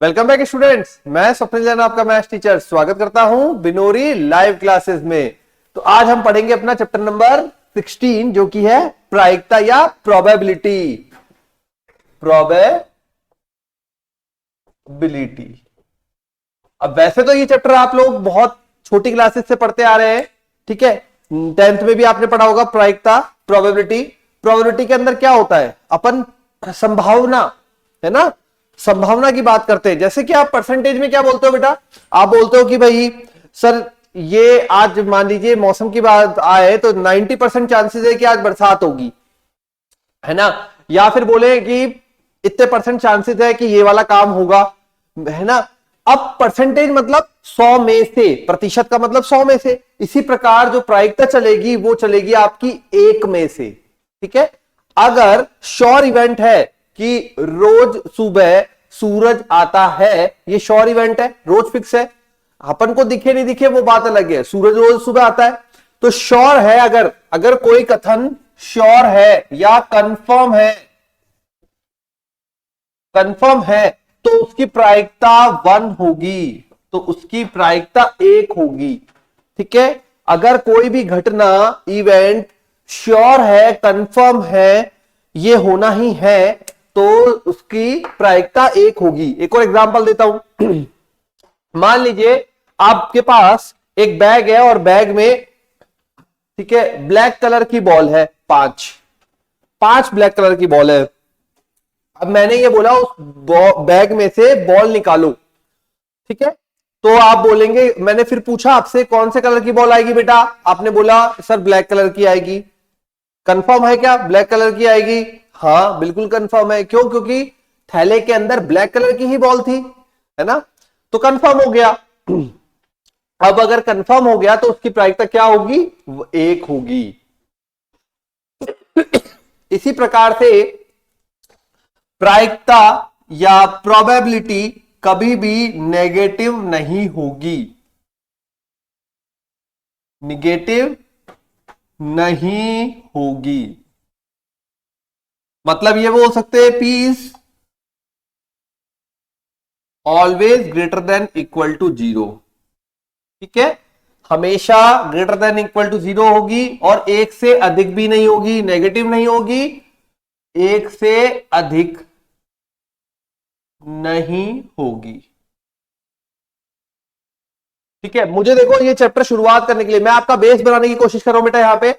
Welcome back students, मैं स्वप्निल जैन आपका maths teacher स्वागत करता हूं बिनोरी लाइव क्लासेस में। तो आज हम पढ़ेंगे अपना चैप्टर नंबर 16 जो कि है प्रायिकता या प्रोबेबिलिटी। अब वैसे तो ये चैप्टर आप लोग बहुत छोटी क्लासेस से पढ़ते आ रहे हैं, ठीक है। 10th में भी आपने पढ़ा होगा प्रायिकता, प्रोबेबिलिटी। प्रोबेबिलिटी के अंदर क्या होता है, अपन संभावना, है ना, संभावना की बात करते हैं। जैसे कि आप परसेंटेज में क्या बोलते हो बेटा, आप बोलते हो कि भाई सर ये आज मान लीजिए मौसम की बात आए तो 90% चांसेस है कि आज बरसात होगी, है ना। या फिर बोले कि इतने परसेंट चांसेस है कि ये वाला काम होगा, है ना। अब परसेंटेज मतलब 100 में से, प्रतिशत का मतलब 100 में से। इसी प्रकार जो प्रायिकता चलेगी वो चलेगी आपकी 1 में से, ठीक है। अगर श्योर इवेंट है कि रोज सुबह सूरज आता है, ये श्योर इवेंट है, रोज फिक्स है। अपन को दिखे नहीं दिखे वो बात अलग है, सूरज रोज सुबह आता है तो श्योर है। अगर कोई कथन श्योर है या कंफर्म है तो उसकी प्रायिकता 1 होगी, तो उसकी प्रायिकता 1 होगी, ठीक है। अगर कोई भी घटना इवेंट श्योर है, कंफर्म है, ये होना ही है तो उसकी प्रायिकता 1 होगी। एक और एग्जांपल देता हूं। मान लीजिए आपके पास एक बैग है और बैग में, ठीक है, ब्लैक कलर की बॉल है, पांच ब्लैक कलर की बॉल है। अब मैंने ये बोला उस बैग में से बॉल निकालो, ठीक है। तो आप बोलेंगे, मैंने फिर पूछा आपसे कौन से कलर की बॉल आएगी बेटा, आपने बोला सर ब्लैक कलर की आएगी। कंफर्म है क्या ब्लैक कलर की आएगी? हाँ बिल्कुल कंफर्म है। क्यों? क्योंकि थैले के अंदर ब्लैक कलर की ही बॉल थी, है ना, तो कंफर्म हो गया। अब अगर कंफर्म हो गया तो उसकी प्रायिकता क्या होगी? 1 होगी। इसी प्रकार से प्रायिकता या प्रोबेबिलिटी कभी भी नेगेटिव नहीं होगी, नेगेटिव नहीं होगी। मतलब ये बोल सकते हैं P is always greater than equal to 0, ठीक है। हमेशा ग्रेटर देन इक्वल टू 0 होगी और 1 से अधिक भी नहीं होगी, नेगेटिव नहीं होगी, 1 से अधिक नहीं होगी, ठीक है। मुझे देखो ये चैप्टर शुरुआत करने के लिए मैं आपका बेस बनाने की कोशिश कर रहा हूं बेटा। यहां पे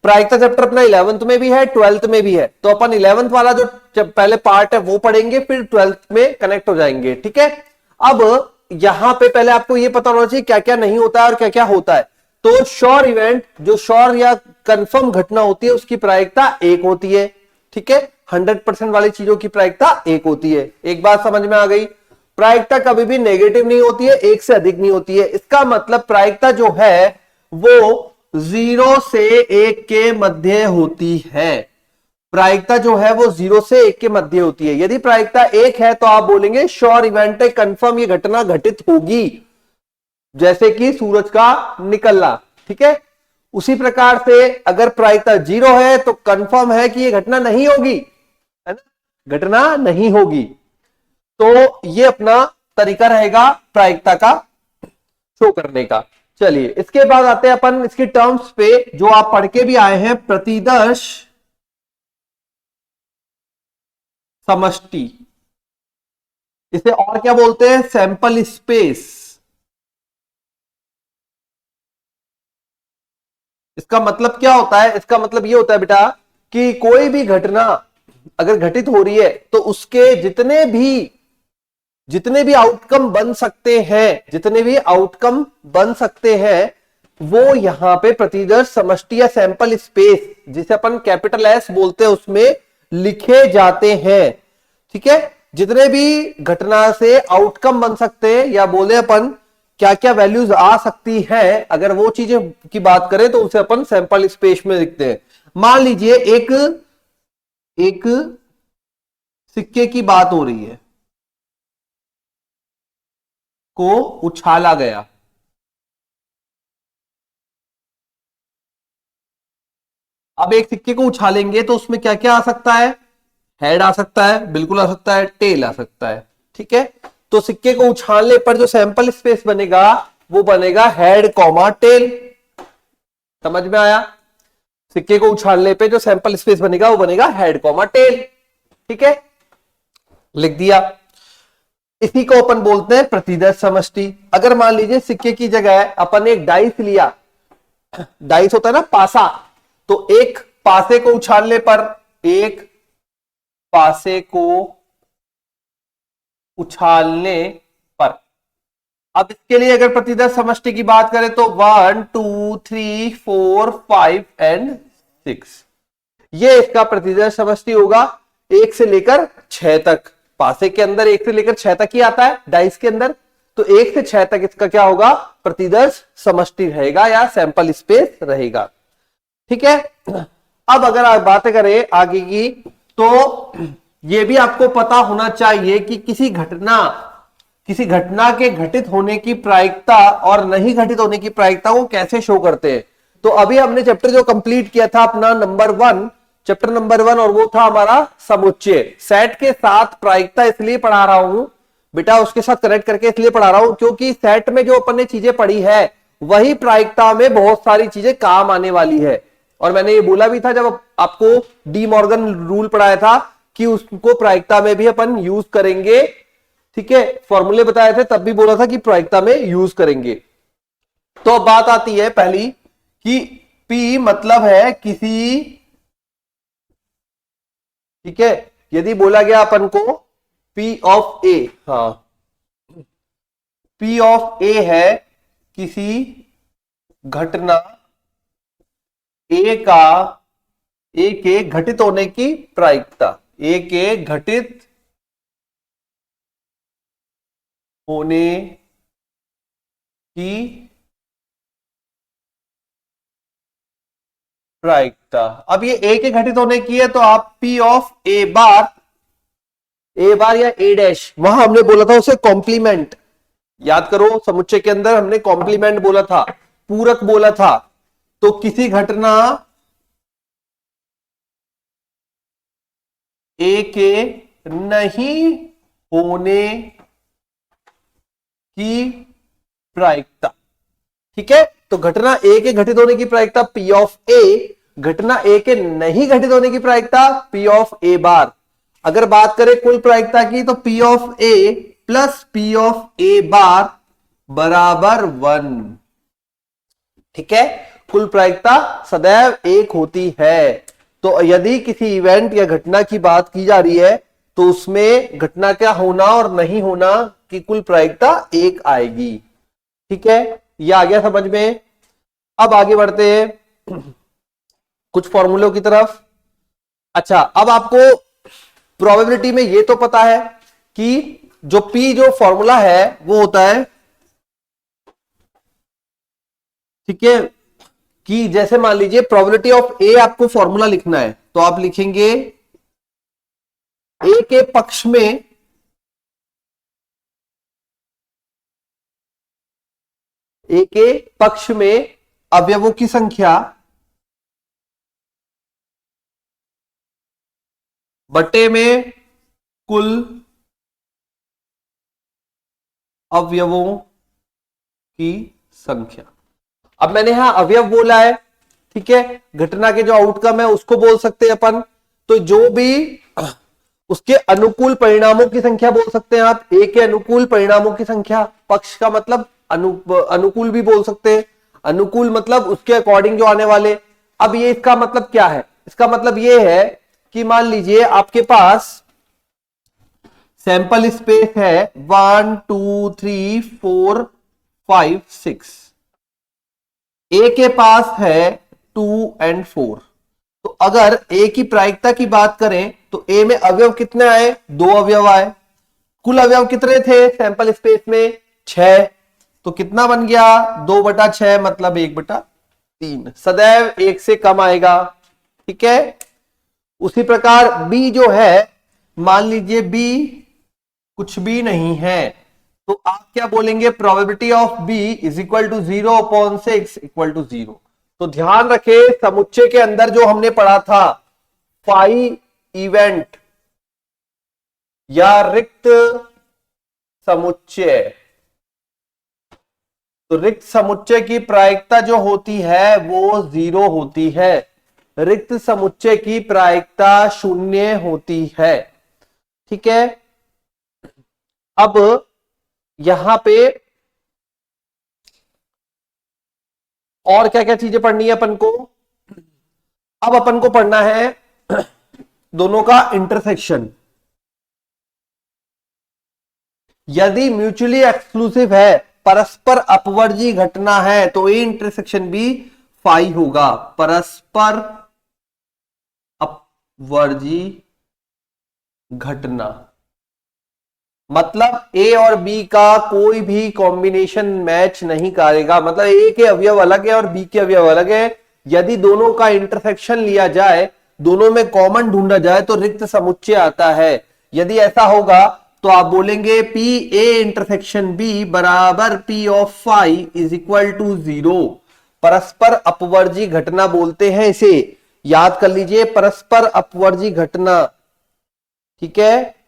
प्रायिकता चैप्टर अपना 11th में भी है, 12th में भी है, तो अपन 11th वाला जो पहले पार्ट है वो पढ़ेंगे, फिर 12th में कनेक्ट हो जाएंगे, ठीक है। अब यहां पे पहले आपको ये पता होना चाहिए क्या क्या नहीं होता है और क्या क्या होता है। तो श्योर इवेंट, जो श्योर या कंफर्म घटना होती है उसकी प्रायिकता 1 होती है, ठीक है। 100% वाली चीजों की प्रायिकता 1 होती है। एक बात समझ में आ गई, प्रायिकता कभी भी नेगेटिव नहीं होती है, 1 से अधिक नहीं होती है। इसका मतलब प्रायिकता जो है वो 0 से 1 के मध्य होती है। प्रायिकता जो है वो 0 से 1 के मध्य होती है। यदि प्रायिकता 1 है तो आप बोलेंगे श्योर इवेंट है, कंफर्म ये घटना घटित होगी, जैसे कि सूरज का निकलना, ठीक है। उसी प्रकार से अगर प्रायिकता 0 है तो कंफर्म है कि ये घटना नहीं होगी, है ना, घटना नहीं होगी। तो ये अपना तरीका रहेगा प्रायिकता का शो करने का। चलिए इसके बाद आते हैं अपन इसकी टर्म्स पे जो आप पढ़ के भी आए हैं, प्रतिदर्श समष्टि, इसे और क्या बोलते हैं? Sample space. इसका मतलब क्या होता है? इसका मतलब ये होता है बेटा कि कोई भी घटना अगर घटित हो रही है तो उसके जितने भी आउटकम बन सकते हैं, जितने भी आउटकम बन सकते हैं वो यहां पे प्रतिदर्श समष्टि या सैंपल स्पेस, जिसे अपन कैपिटल एस बोलते हैं, उसमें लिखे जाते हैं, ठीक है। जितने भी घटना से आउटकम बन सकते हैं या बोले अपन क्या क्या वैल्यूज आ सकती है, अगर वो चीजें की बात करें तो उसे अपन सैंपल स्पेस में लिखते हैं। मान लीजिए एक सिक्के की बात हो रही है, को उछाला गया, अब एक सिक्के को उछालेंगे तो उसमें क्या क्या आ सकता है? हेड आ सकता है, बिल्कुल आ सकता है, टेल आ सकता है, ठीक है। तो सिक्के को उछालने पर जो सैंपल स्पेस बनेगा वो बनेगा हेड कॉमा टेल। समझ में आया? सिक्के को उछालने पे जो सैंपल स्पेस बनेगा वो बनेगा हेड कॉमा टेल। ठीक है, लिख दिया। इसी को अपन बोलते हैं प्रतिदर्श समष्टि। अगर मान लीजिए सिक्के की जगह अपन एक डाइस लिया, डाइस होता है ना पासा, तो एक पासे को उछालने पर, एक पासे को उछालने पर, अब इसके लिए अगर प्रतिदर्श समष्टि की बात करें तो 1 2 3 4 5 एंड 6, ये इसका प्रतिदर्श समष्टि होगा। 1 से लेकर 6 तक, पासे के अंदर 1 से लेकर 6 तक ही आता है डाइस के अंदर, तो 1 से 6 तक इसका क्या होगा? प्रतिदर्श समष्टि रहेगा या सैंपल स्पेस रहेगा। ठीक है, अब अगर आप बातें करें आगे की, तो यह भी आपको पता होना चाहिए कि किसी घटना के घटित होने की प्रायिकता और नहीं घटित होने की प्रायिकता को कैसे शो करते हैं। तो अभी हमने चैप्टर जो कंप्लीट किया था अपना चैप्टर नंबर 1, और वो था हमारा समुच्चय। सेट के साथ प्रायिकता इसलिए पढ़ा रहा हूं बेटा, उसके साथ कनेक्ट करके इसलिए पढ़ा रहा हूं क्योंकि सेट में जो अपन ने चीजें पढ़ी है वही प्रायिकता में बहुत सारी चीजें काम आने वाली है। और मैंने ये बोला भी था जब आपको डी मॉर्गन रूल पढ़ाया था कि उसको प्रायिकता में भी अपन यूज करेंगे। ठीक है, फॉर्मूले बताए थे तब भी बोला था कि प्रायिकता में यूज करेंगे। तो अब बात आती है पहली कि P मतलब है किसी, ठीक है, यदि बोला गया अपन को P ऑफ ए, हाँ, P ऑफ ए है किसी घटना ए के घटित होने की प्रायिकता, ए के घटित होने की प्रायिकता। अब ये ए के घटित होने की है तो आप P ऑफ ए बार या ए डैश, वहां हमने बोला था उसे कॉम्प्लीमेंट, याद करो समुच्चय के अंदर हमने कॉम्प्लीमेंट बोला था, पूरक बोला था। तो किसी घटना ए के नहीं होने की प्रायिकता, ठीक है, तो घटना ए के घटित होने की प्रायिकता P ऑफ ए, घटना ए के नहीं घटित होने की प्रायिकता P ऑफ ए बार। अगर बात करें कुल प्रायिकता की तो P of A plus P of A bar बराबर 1। ठीक है, कुल प्रायिकता सदैव एक होती है। तो यदि किसी इवेंट या घटना की बात की जा रही है तो उसमें घटना क्या होना और नहीं होना की कुल प्रायिकता एक आएगी। ठीक है, ये आ गया समझ में। अब आगे बढ़ते हैं कुछ फॉर्मूलों की तरफ। अच्छा, अब आपको प्रोबेबिलिटी में ये तो पता है कि जो P जो फॉर्मूला है वो होता है, ठीक है, कि जैसे मान लीजिए प्रोबेबिलिटी ऑफ ए आपको फॉर्मूला लिखना है तो आप लिखेंगे ए के पक्ष में अवयवों की संख्या बटे में कुल अवयवों की संख्या। अब मैंने यहां अवयव बोला है, ठीक है, घटना के जो आउटकम है उसको बोल सकते हैं अपन, तो जो भी उसके अनुकूल परिणामों की संख्या बोल सकते हैं आप। ए के अनुकूल परिणामों की संख्या, पक्ष का मतलब अनुकूल भी बोल सकते हैं, अनुकूल मतलब उसके अकॉर्डिंग जो आने वाले। अब ये इसका मतलब क्या है? इसका मतलब ये है कि मान लीजिए आपके पास सैंपल स्पेस है 1 2 3 4 5 6, ए के पास है 2 और 4। तो अगर ए की प्रायिकता की बात करें तो ए में अवयव कितने आए? 2 अवयव आए। कुल अवयव कितने थे सैंपल स्पेस में? 6। तो कितना बन गया? 2/6 मतलब 1/3, सदैव 1 से कम आएगा। ठीक है, उसी प्रकार बी जो है, मान लीजिए बी कुछ भी नहीं है तो आप क्या बोलेंगे? Probability of B is equal to 0/6 equal to 0। तो ध्यान रखें समुच्चय के अंदर जो हमने पढ़ा था फाई इवेंट या रिक्त समुच्चय। तो रिक्त समुच्चय की प्रायिकता जो होती है वो 0 होती है, रिक्त समुच्चय की प्रायिकता 0 होती है। ठीक है, अब यहां पे और क्या क्या चीजें पढ़नी है अपन को। अब अपन को पढ़ना है दोनों का इंटरसेक्शन। यदि म्यूचुअली एक्सक्लूसिव है, परस्पर अपवर्जी घटना है, तो ए इंटरसेक्शन भी फाई होगा। परस्पर अपवर्जी घटना मतलब ए और बी का कोई भी कॉम्बिनेशन मैच नहीं करेगा, मतलब ए के अवयव अलग है और बी के अवयव अलग है। यदि दोनों का इंटरसेक्शन लिया जाए, दोनों में कॉमन ढूंढा जाए, तो रिक्त समुच्चय आता है। यदि ऐसा होगा तो आप बोलेंगे पी ए इंटरसेक्शन बी बराबर P of phi is equal to 0। परस्पर अपवर्जी घटना बोलते हैं इसे, याद कर लीजिए, परस्पर अपवर्जी घटना। ठीक है,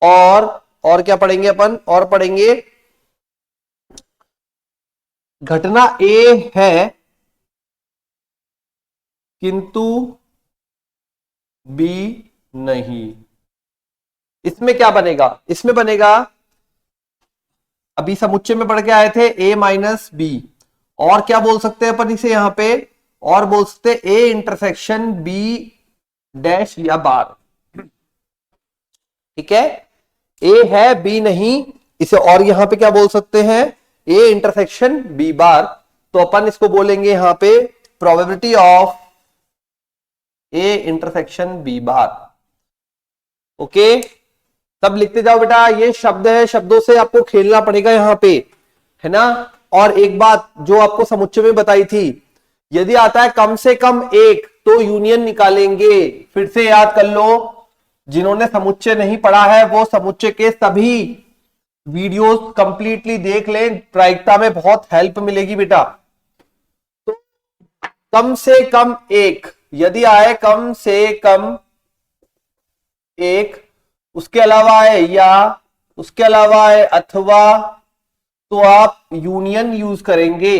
और क्या पढ़ेंगे अपन, और पढ़ेंगे घटना ए है किंतु बी नहीं। इसमें क्या बनेगा, इसमें बनेगा, अभी समुच्चय में पढ़ के आए थे ए माइनस बी, और क्या बोल सकते हैं अपन इसे यहां पे, और बोल सकते हैं ए इंटरसेक्शन बी डैश या बार। ठीक है, ए है बी नहीं, इसे और यहां पे क्या बोल सकते हैं, ए इंटरसेक्शन बी बार। तो अपन इसको बोलेंगे यहां पे probability of A intersection B bar. Okay, तब लिखते जाओ बेटा, ये शब्द है, शब्दों से आपको खेलना पड़ेगा यहां पे, है ना। और एक बात जो आपको समुच्चय में बताई थी, यदि आता है कम से कम एक तो यूनियन निकालेंगे। फिर से याद कर लो, जिन्होंने समुच्चय नहीं पढ़ा है वो समुच्चय के सभी वीडियोस कंप्लीटली देख लें, प्रायिकता में बहुत हेल्प मिलेगी बेटा। तो कम से कम एक, यदि आए कम से कम एक, उसके अलावा है या उसके अलावा है अथवा, तो आप यूनियन यूज करेंगे,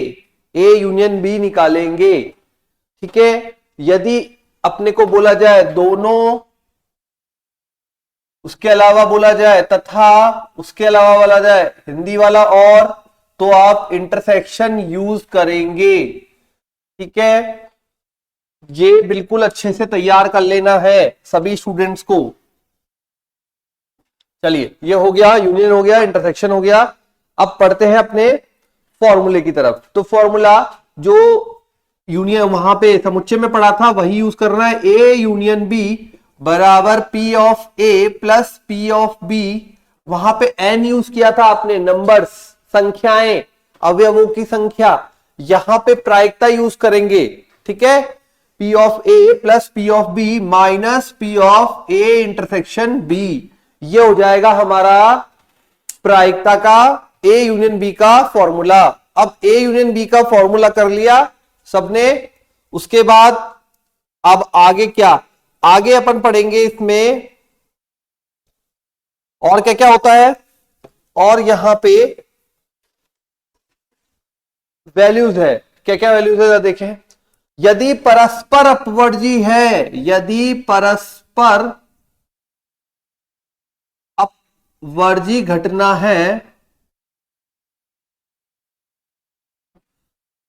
ए यूनियन बी निकालेंगे। ठीक है, यदि अपने को बोला जाए दोनों, उसके अलावा बोला जाए तथा, उसके अलावा बोला जाए हिंदी वाला और, तो आप इंटरसेक्शन यूज करेंगे। ठीक है, ये बिल्कुल अच्छे से तैयार कर लेना है सभी स्टूडेंट्स को। चलिए, ये हो गया, यूनियन हो गया, इंटरसेक्शन हो गया। अब पढ़ते हैं अपने फॉर्मूले की तरफ। तो फॉर्मूला जो यूनियन वहां पे समुच्चय में पढ़ा था वही यूज करना है, ए यूनियन बी बराबर P of A plus P of B. वहां पे एन यूज किया था आपने, नंबर्स, संख्याएं, अवयवों की संख्या। यहां पे प्रायिकता यूज करेंगे। ठीक है, P of A plus P of B minus P of A intersection B, ये हो जाएगा हमारा प्रायिकता का ए यूनियन बी का फॉर्मूला। अब ए यूनियन बी का फॉर्मूला कर लिया सबने, उसके बाद अब आगे क्या, आगे अपन पढ़ेंगे इसमें और क्या क्या होता है, और यहां पे वैल्यूज है, क्या क्या वैल्यूज है देखें। यदि परस्पर अपवर्जी है, यदि परस्पर अपवर्जी घटना है,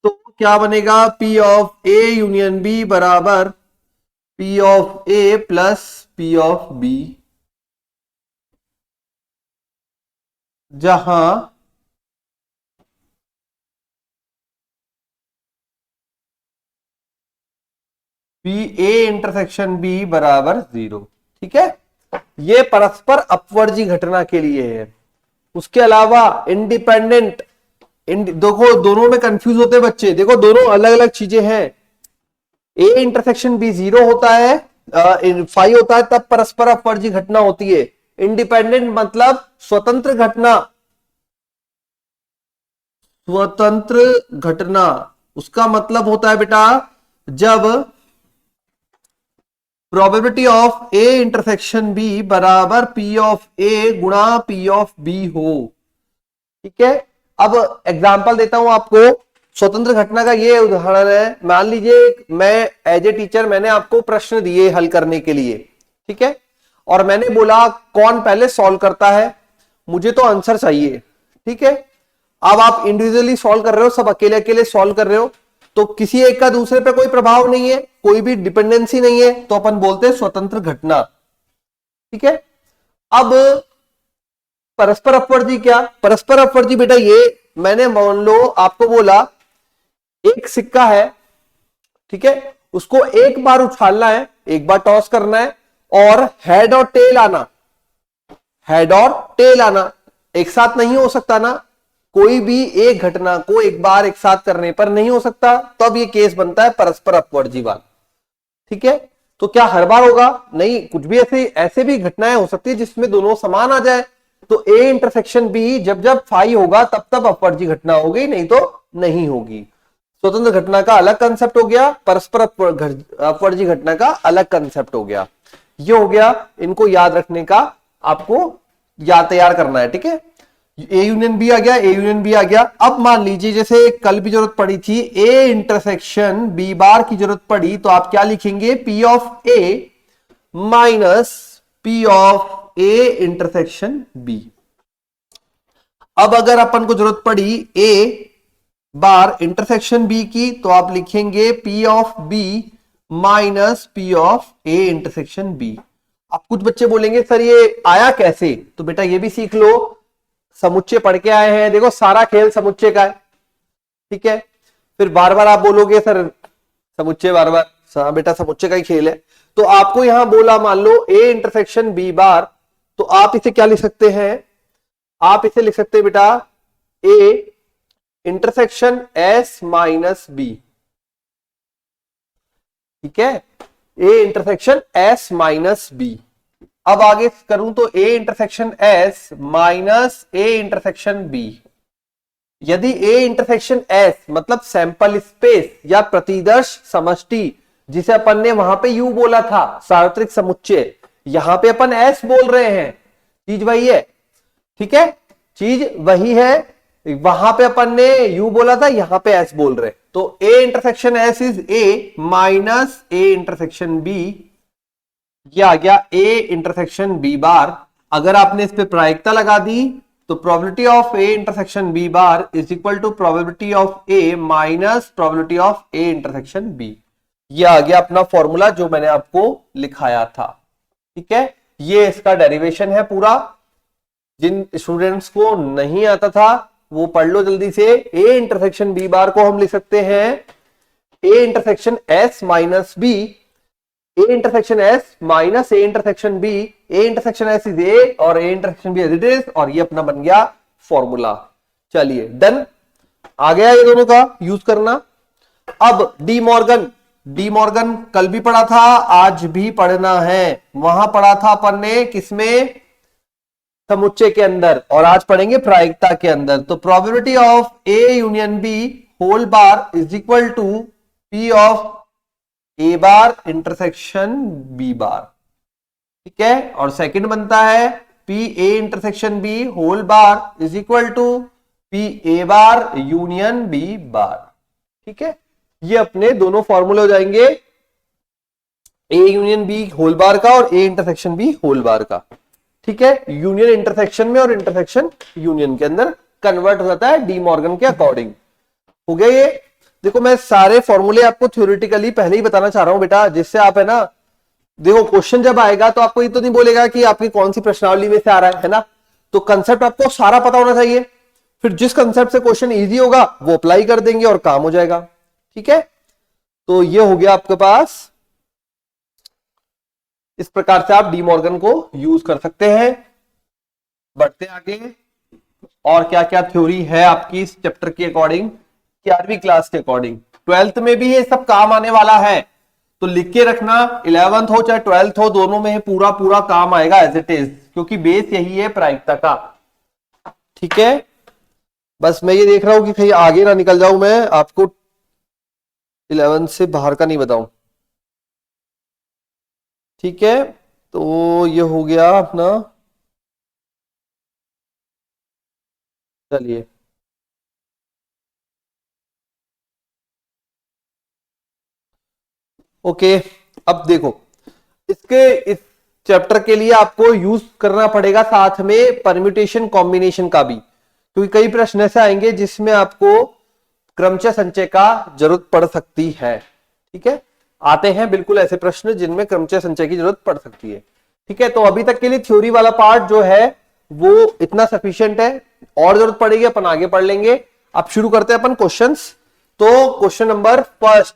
तो क्या बनेगा, P of A union B बराबर P of A plus P of B, जहां पी ए इंटरसेक्शन बी बराबर 0। ठीक है, ये परस्पर अपवर्जी घटना के लिए है। उसके अलावा इंडिपेंडेंट, देखो दोनों में कंफ्यूज होते हैं बच्चे, देखो दोनों अलग अलग चीजें हैं। ए इंटरसेक्शन बी 0 होता है, 5 होता है, तब परस्पर अपवर्जी घटना होती है। इंडिपेंडेंट मतलब स्वतंत्र घटना, स्वतंत्र घटना उसका मतलब होता है बेटा, जब probability of A intersection B बराबर पी ऑफ ए गुणा पी ऑफ बी हो। ठीक है, अब एग्जाम्पल देता हूं आपको। स्वतंत्र घटना का ये उदाहरण है। मान लीजिए मैं एज ए टीचर मैंने आपको प्रश्न दिए हल करने के लिए, ठीक है, और मैंने बोला कौन पहले सॉल्व करता है, मुझे तो आंसर चाहिए। ठीक है, अब आप इंडिविजुअली सॉल्व कर रहे हो, सब अकेले अकेले सॉल्व कर रहे हो, तो किसी एक का दूसरे पे कोई प्रभाव नहीं है, कोई भी डिपेंडेंसी नहीं है, तो अपन बोलते हैं स्वतंत्र घटना। ठीक है, अब परस्पर अपवर्ती क्या? परस्पर अपवर्ती बेटा ये मैंने मान लो आपको बोला एक सिक्का है, ठीक है, उसको एक बार उछालना है, एक बार टॉस करना है, और हेड और टेल आना, हेड और टेल आना एक साथ नहीं हो सकता ना, कोई भी एक घटना को एक बार एक साथ करने पर नहीं हो सकता, तो अब ये केस बनता है परस्पर अपवर्ती वाला। ठीक है, तो क्या हर बार होगा? नहीं, कुछ भी ऐसे भी घटनाएं हो सकती है जिसमें दोनों समान आ जाए। तो ए इंटरसेक्शन बी जब जब फाई होगा तब तब अपवर्ती घटना होगी, नहीं तो नहीं होगी। स्वतंत्र घटना का अलग कंसेप्ट हो गया, परस्पर अपवर्ती घटना का अलग कंसेप्ट हो गया। ये हो गया, इनको याद रखने का आपको याद तैयार करना है। ठीक है, ए यूनियन बी आ गया, ए यूनियन बी आ गया। अब मान लीजिए जैसे कल भी जरूरत पड़ी थी, ए इंटरसेक्शन बी बार की जरूरत पड़ी, तो आप क्या लिखेंगे? P of A minus P of A intersection B. अब अगर अपन को जरूरत पड़ी ए बार इंटरसेक्शन बी की, तो आप लिखेंगे P of B minus P of A intersection B. अब कुछ बच्चे बोलेंगे सर ये आया कैसे? तो बेटा ये भी सीख लो, समुच्चय पढ़ के आए हैं, देखो सारा खेल समुच्चय का है। ठीक है, फिर बार बार आप बोलोगे सर समुच्चय, बार बार, हाँ बेटा समुच्चय का ही खेल है। तो आपको यहां बोला मान लो ए इंटरसेक्शन बी बार, तो आप इसे क्या लिख सकते हैं? आप इसे लिख सकते हैं बेटा A intersection S minus B. ठीक है, A intersection S minus B. अब आगे करूं तो A intersection S minus A intersection B. यदि ए इंटरसेक्शन एस मतलब सैंपल स्पेस या प्रतिदर्श समष्टि, जिसे अपन ने वहां पे यू बोला था सार्वत्रिक समुच्चय, यहां पे अपन एस बोल रहे हैं, चीज वही है। ठीक है, चीज वही है, वहां पे अपन ने यू बोला था, यहां पे एस बोल रहे। तो A intersection S is A minus A intersection B. ये आ गया ए इंटरसेक्शन बी बार। अगर आपने इस पे प्रायिकता लगा दी तो probability of A intersection B bar is equal to probability of A minus probability of A intersection B. ये आ गया अपना फॉर्मूला जो मैंने आपको लिखाया था। ठीक है, ये इसका डेरिवेशन है पूरा। जिन स्टूडेंट्स को नहीं आता था वो पढ़ लो जल्दी से। ए इंटरसेक्शन बी बार को हम लिख सकते हैं A intersection S minus B, A intersection S minus A intersection B, A intersection S is A और A intersection B as it is, और ये अपना बन गया फॉर्मूला। चलिए डन, आ गया ये दोनों का यूज करना। अब डी मॉर्गन कल भी पढ़ा था, आज भी पढ़ना है। वहां पढ़ा था अपन ने किसमें? समुच्चय के अंदर, और आज पढ़ेंगे प्रायिकता के अंदर। तो probability of A union B whole bar is equal to P of A bar intersection B bar. ठीक है, और सेकंड बनता है P A intersection B whole bar is equal to P A bar union B bar. ठीक है, ये अपने दोनों फॉर्मूले हो जाएंगे, A union B whole bar का और A intersection B whole bar का। ठीक है, यूनियन इंटरसेक्शन में और इंटरसेक्शन यूनियन के अंदर कन्वर्ट हो जाता है डी मॉर्गन के अकॉर्डिंग। हो गया ये। देखो मैं सारे फॉर्मूले आपको थ्योरेटिकली पहले ही बताना चाह रहा हूं बेटा, जिससे आप है ना, देखो क्वेश्चन जब आएगा तो आपको ये तो नहीं बोलेगा कि आपकी कौन सी प्रश्नावली में से आ रहा है ना, तो कंसेप्ट आपको सारा पता होना चाहिए। फिर जिस कंसेप्ट से क्वेश्चन इजी होगा वो अप्लाई कर देंगे और काम हो जाएगा। ठीक है, तो ये हो गया आपके पास। इस प्रकार से आप डी मॉर्गन को यूज कर सकते हैं। बढ़ते आगे, और क्या क्या थ्योरी है आपकी इस चैप्टर के अकॉर्डिंग, 11वीं क्लास के अकॉर्डिंग। 12th में भी ये सब काम आने वाला है, तो लिख के रखना। 11th हो चाहे 12th हो, दोनों में पूरा पूरा काम आएगा एज इट इज, क्योंकि बेस यही है प्रायिकता का। ठीक है, बस मैं ये देख रहा हूं कि कहीं आगे ना निकल जाऊं, मैं आपको 11th से बाहर का नहीं बताऊं। ठीक है, तो ये हो गया अपना। चलिए ओके, अब देखो इसके इस चैप्टर के लिए आपको यूज करना पड़ेगा साथ में परम्यूटेशन कॉम्बिनेशन का भी, क्योंकि कई प्रश्न ऐसे आएंगे जिसमें आपको क्रमचय संचय का जरूरत पड़ सकती है। ठीक है, आते हैं बिल्कुल ऐसे प्रश्न जिनमें क्रमचय संचय की जरूरत पड़ सकती है। ठीक है, तो अभी तक के लिए थ्योरी वाला पार्ट जो है वो इतना सफिशिएंट है, और जरूरत पड़ेगी अपन आगे पढ़ लेंगे। अब शुरू करते हैं अपन क्वेश्चंस। तो क्वेश्चन नंबर फर्स्ट,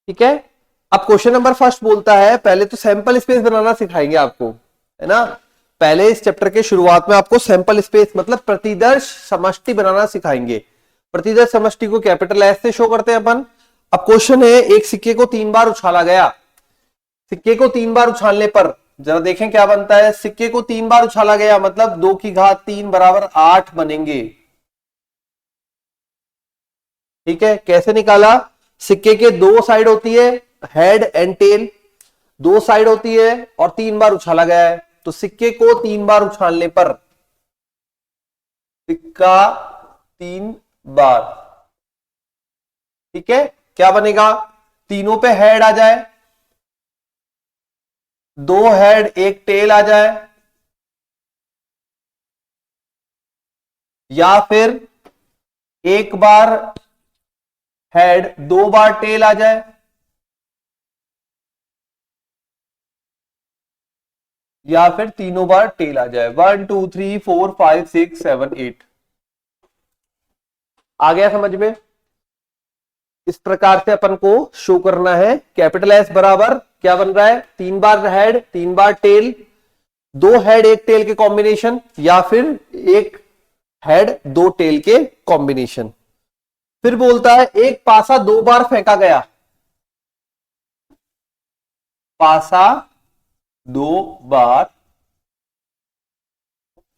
ठीक है, अब क्वेश्चन नंबर फर्स्ट बोलता है, पहले तो सैंपल स्पेस बनाना सिखाएंगे आपको, है ना। पहले इस चैप्टर के शुरुआत में आपको सैंपल स्पेस मतलब प्रतिदर्श समष्टि बनाना सिखाएंगे। प्रतिदर्श समष्टि को कैपिटल एस से शो करते हैं अपन। अब क्वेश्चन है, एक सिक्के को 3 बार उछाला गया। सिक्के को 3 बार उछालने पर जरा देखें क्या बनता है। सिक्के को 3 बार उछाला गया मतलब 2 की घात 3 बराबर 8 बनेंगे। ठीक है, कैसे निकाला। सिक्के के दो साइड होती है, हेड एंड टेल, दो साइड होती है और 3 बार उछाला गया है, तो सिक्के को 3 बार उछालने पर सिक्का 3 बार, ठीक है, क्या बनेगा। तीनों पे हेड आ जाए, 2 हेड 1 टेल आ जाए, या फिर 1 बार हेड 2 बार टेल आ जाए, या फिर तीनों बार टेल आ जाए। 1 2 3 4 5 6 7 8। आ गया समझ में। इस प्रकार से अपन को शो करना है। कैपिटल एस बराबर क्या बन रहा है, 3 बार हेड 3 बार टेल, 2 हेड 1 टेल के कॉम्बिनेशन, या फिर 1 हेड 2 टेल के कॉम्बिनेशन। फिर बोलता है एक पासा 2 बार फेंका गया। पासा 2 बार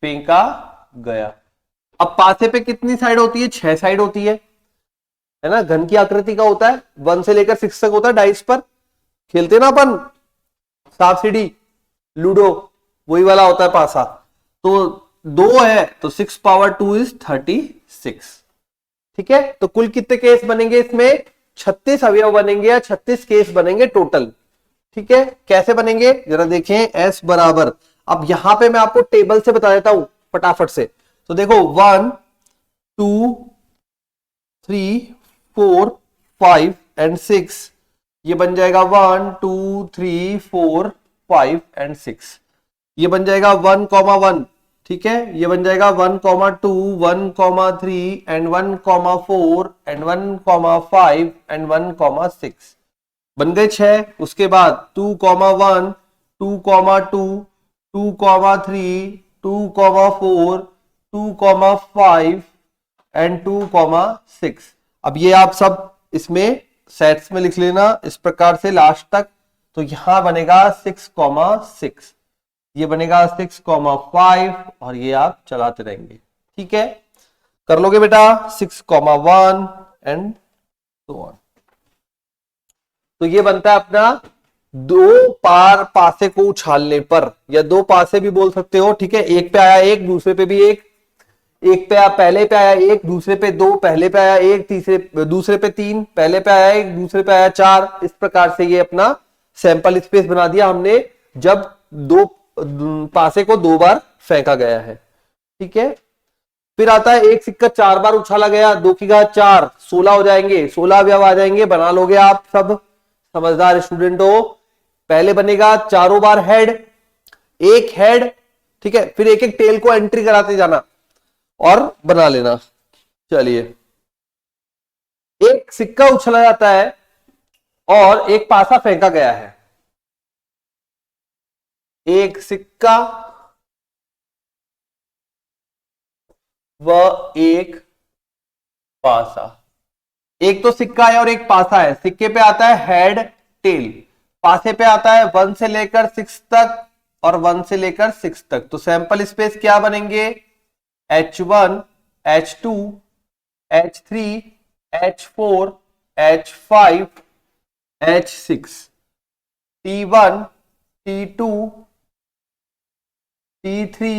फेंका गया। अब पासे पे कितनी साइड होती है, 6 साइड होती है ना। घन की आकृति का होता है, 1 से लेकर 6 तक होता है। डाइस पर खेलते ना अपन, सांप सीढ़ी, लूडो, वही वाला होता है पासा। तो 2 है तो 6 पावर 2 इज 36। ठीक है, तो कुल कितने केस बनेंगे इसमें, 36 अवयव बनेंगे या 36 केस बनेंगे टोटल। ठीक है, कैसे बनेंगे जरा देखें। एस बराबर, अब यहां पे मैं आपको टेबल से बता देता हूं फटाफट से। तो देखो 1 2 3 4 5 एंड 6, ये बन जाएगा 1 2 3 4 5 एंड 6। ये बन जाएगा 1,1, ठीक है। ये बन जाएगा 1,2 1,3 एंड 1,4 एंड 1,5 एंड 1,6। बन गए 6। उसके बाद 2,1 2,2 2,3 2,4 2,5 एंड 2,6। अब ये आप सब इसमें सेट्स में लिख लेना इस प्रकार से लास्ट तक। तो यहां बनेगा 6,6, ये बनेगा 6,5 और ये आप चलाते रहेंगे। ठीक है, कर लोगे बेटा 6,1 एंड सो ऑन। तो ये बनता है अपना 2 बार पासे को उछालने पर, या 2 पासे भी बोल सकते हो। ठीक है, एक पे आया एक, दूसरे पे भी एक, एक पे आया पहले पे आया एक, दूसरे पे 2, पहले पे आया एक, तीसरे दूसरे पे 3, पहले पे आया एक, दूसरे पे आया 4। इस प्रकार से ये अपना सैंपल स्पेस बना दिया हमने जब 2 पासे को 2 बार फेंका गया है। ठीक है, फिर आता है एक सिक्का 4 बार उछाला गया, 2 की घात 4, 16 हो जाएंगे, 16 अवयव आ जाएंगे। बना लोगे आप सब समझदार स्टूडेंट हो। पहले बनेगा चारों बार हेड, एक हेड, ठीक है, फिर एक एक टेल को एंट्री कराते जाना और बना लेना। चलिए, एक सिक्का उछला जाता है और एक पासा फेंका गया है। एक सिक्का व एक पासा। एक तो सिक्का है और एक पासा है। सिक्के पे आता है हेड टेल, पासे पे आता है 1 से लेकर 6 तक और 1 से लेकर 6 तक। तो सैंपल स्पेस क्या बनेंगे, H1 H2 H3 H4 H5 H6, T1, T2, T3,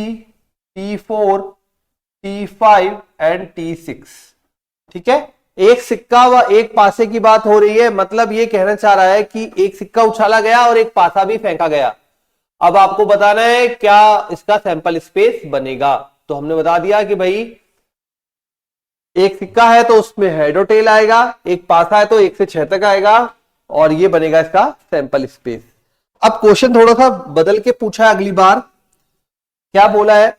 T4, T5 and T6। ठीक है, एक सिक्का व एक पासे की बात हो रही है, मतलब ये कहना चाह रहा है कि एक सिक्का उछाला गया और एक पासा भी फेंका गया। अब आपको बताना है क्या इसका सैंपल स्पेस बनेगा। तो हमने बता दिया कि भाई एक सिक्का है तो उसमें हेड और टेल आएगा, एक पासा है तो 1 से 6 तक आएगा, और ये बनेगा इसका सैंपल स्पेस। अब क्वेश्चन थोड़ा सा बदल के पूछा है अगली बार। क्या बोला है,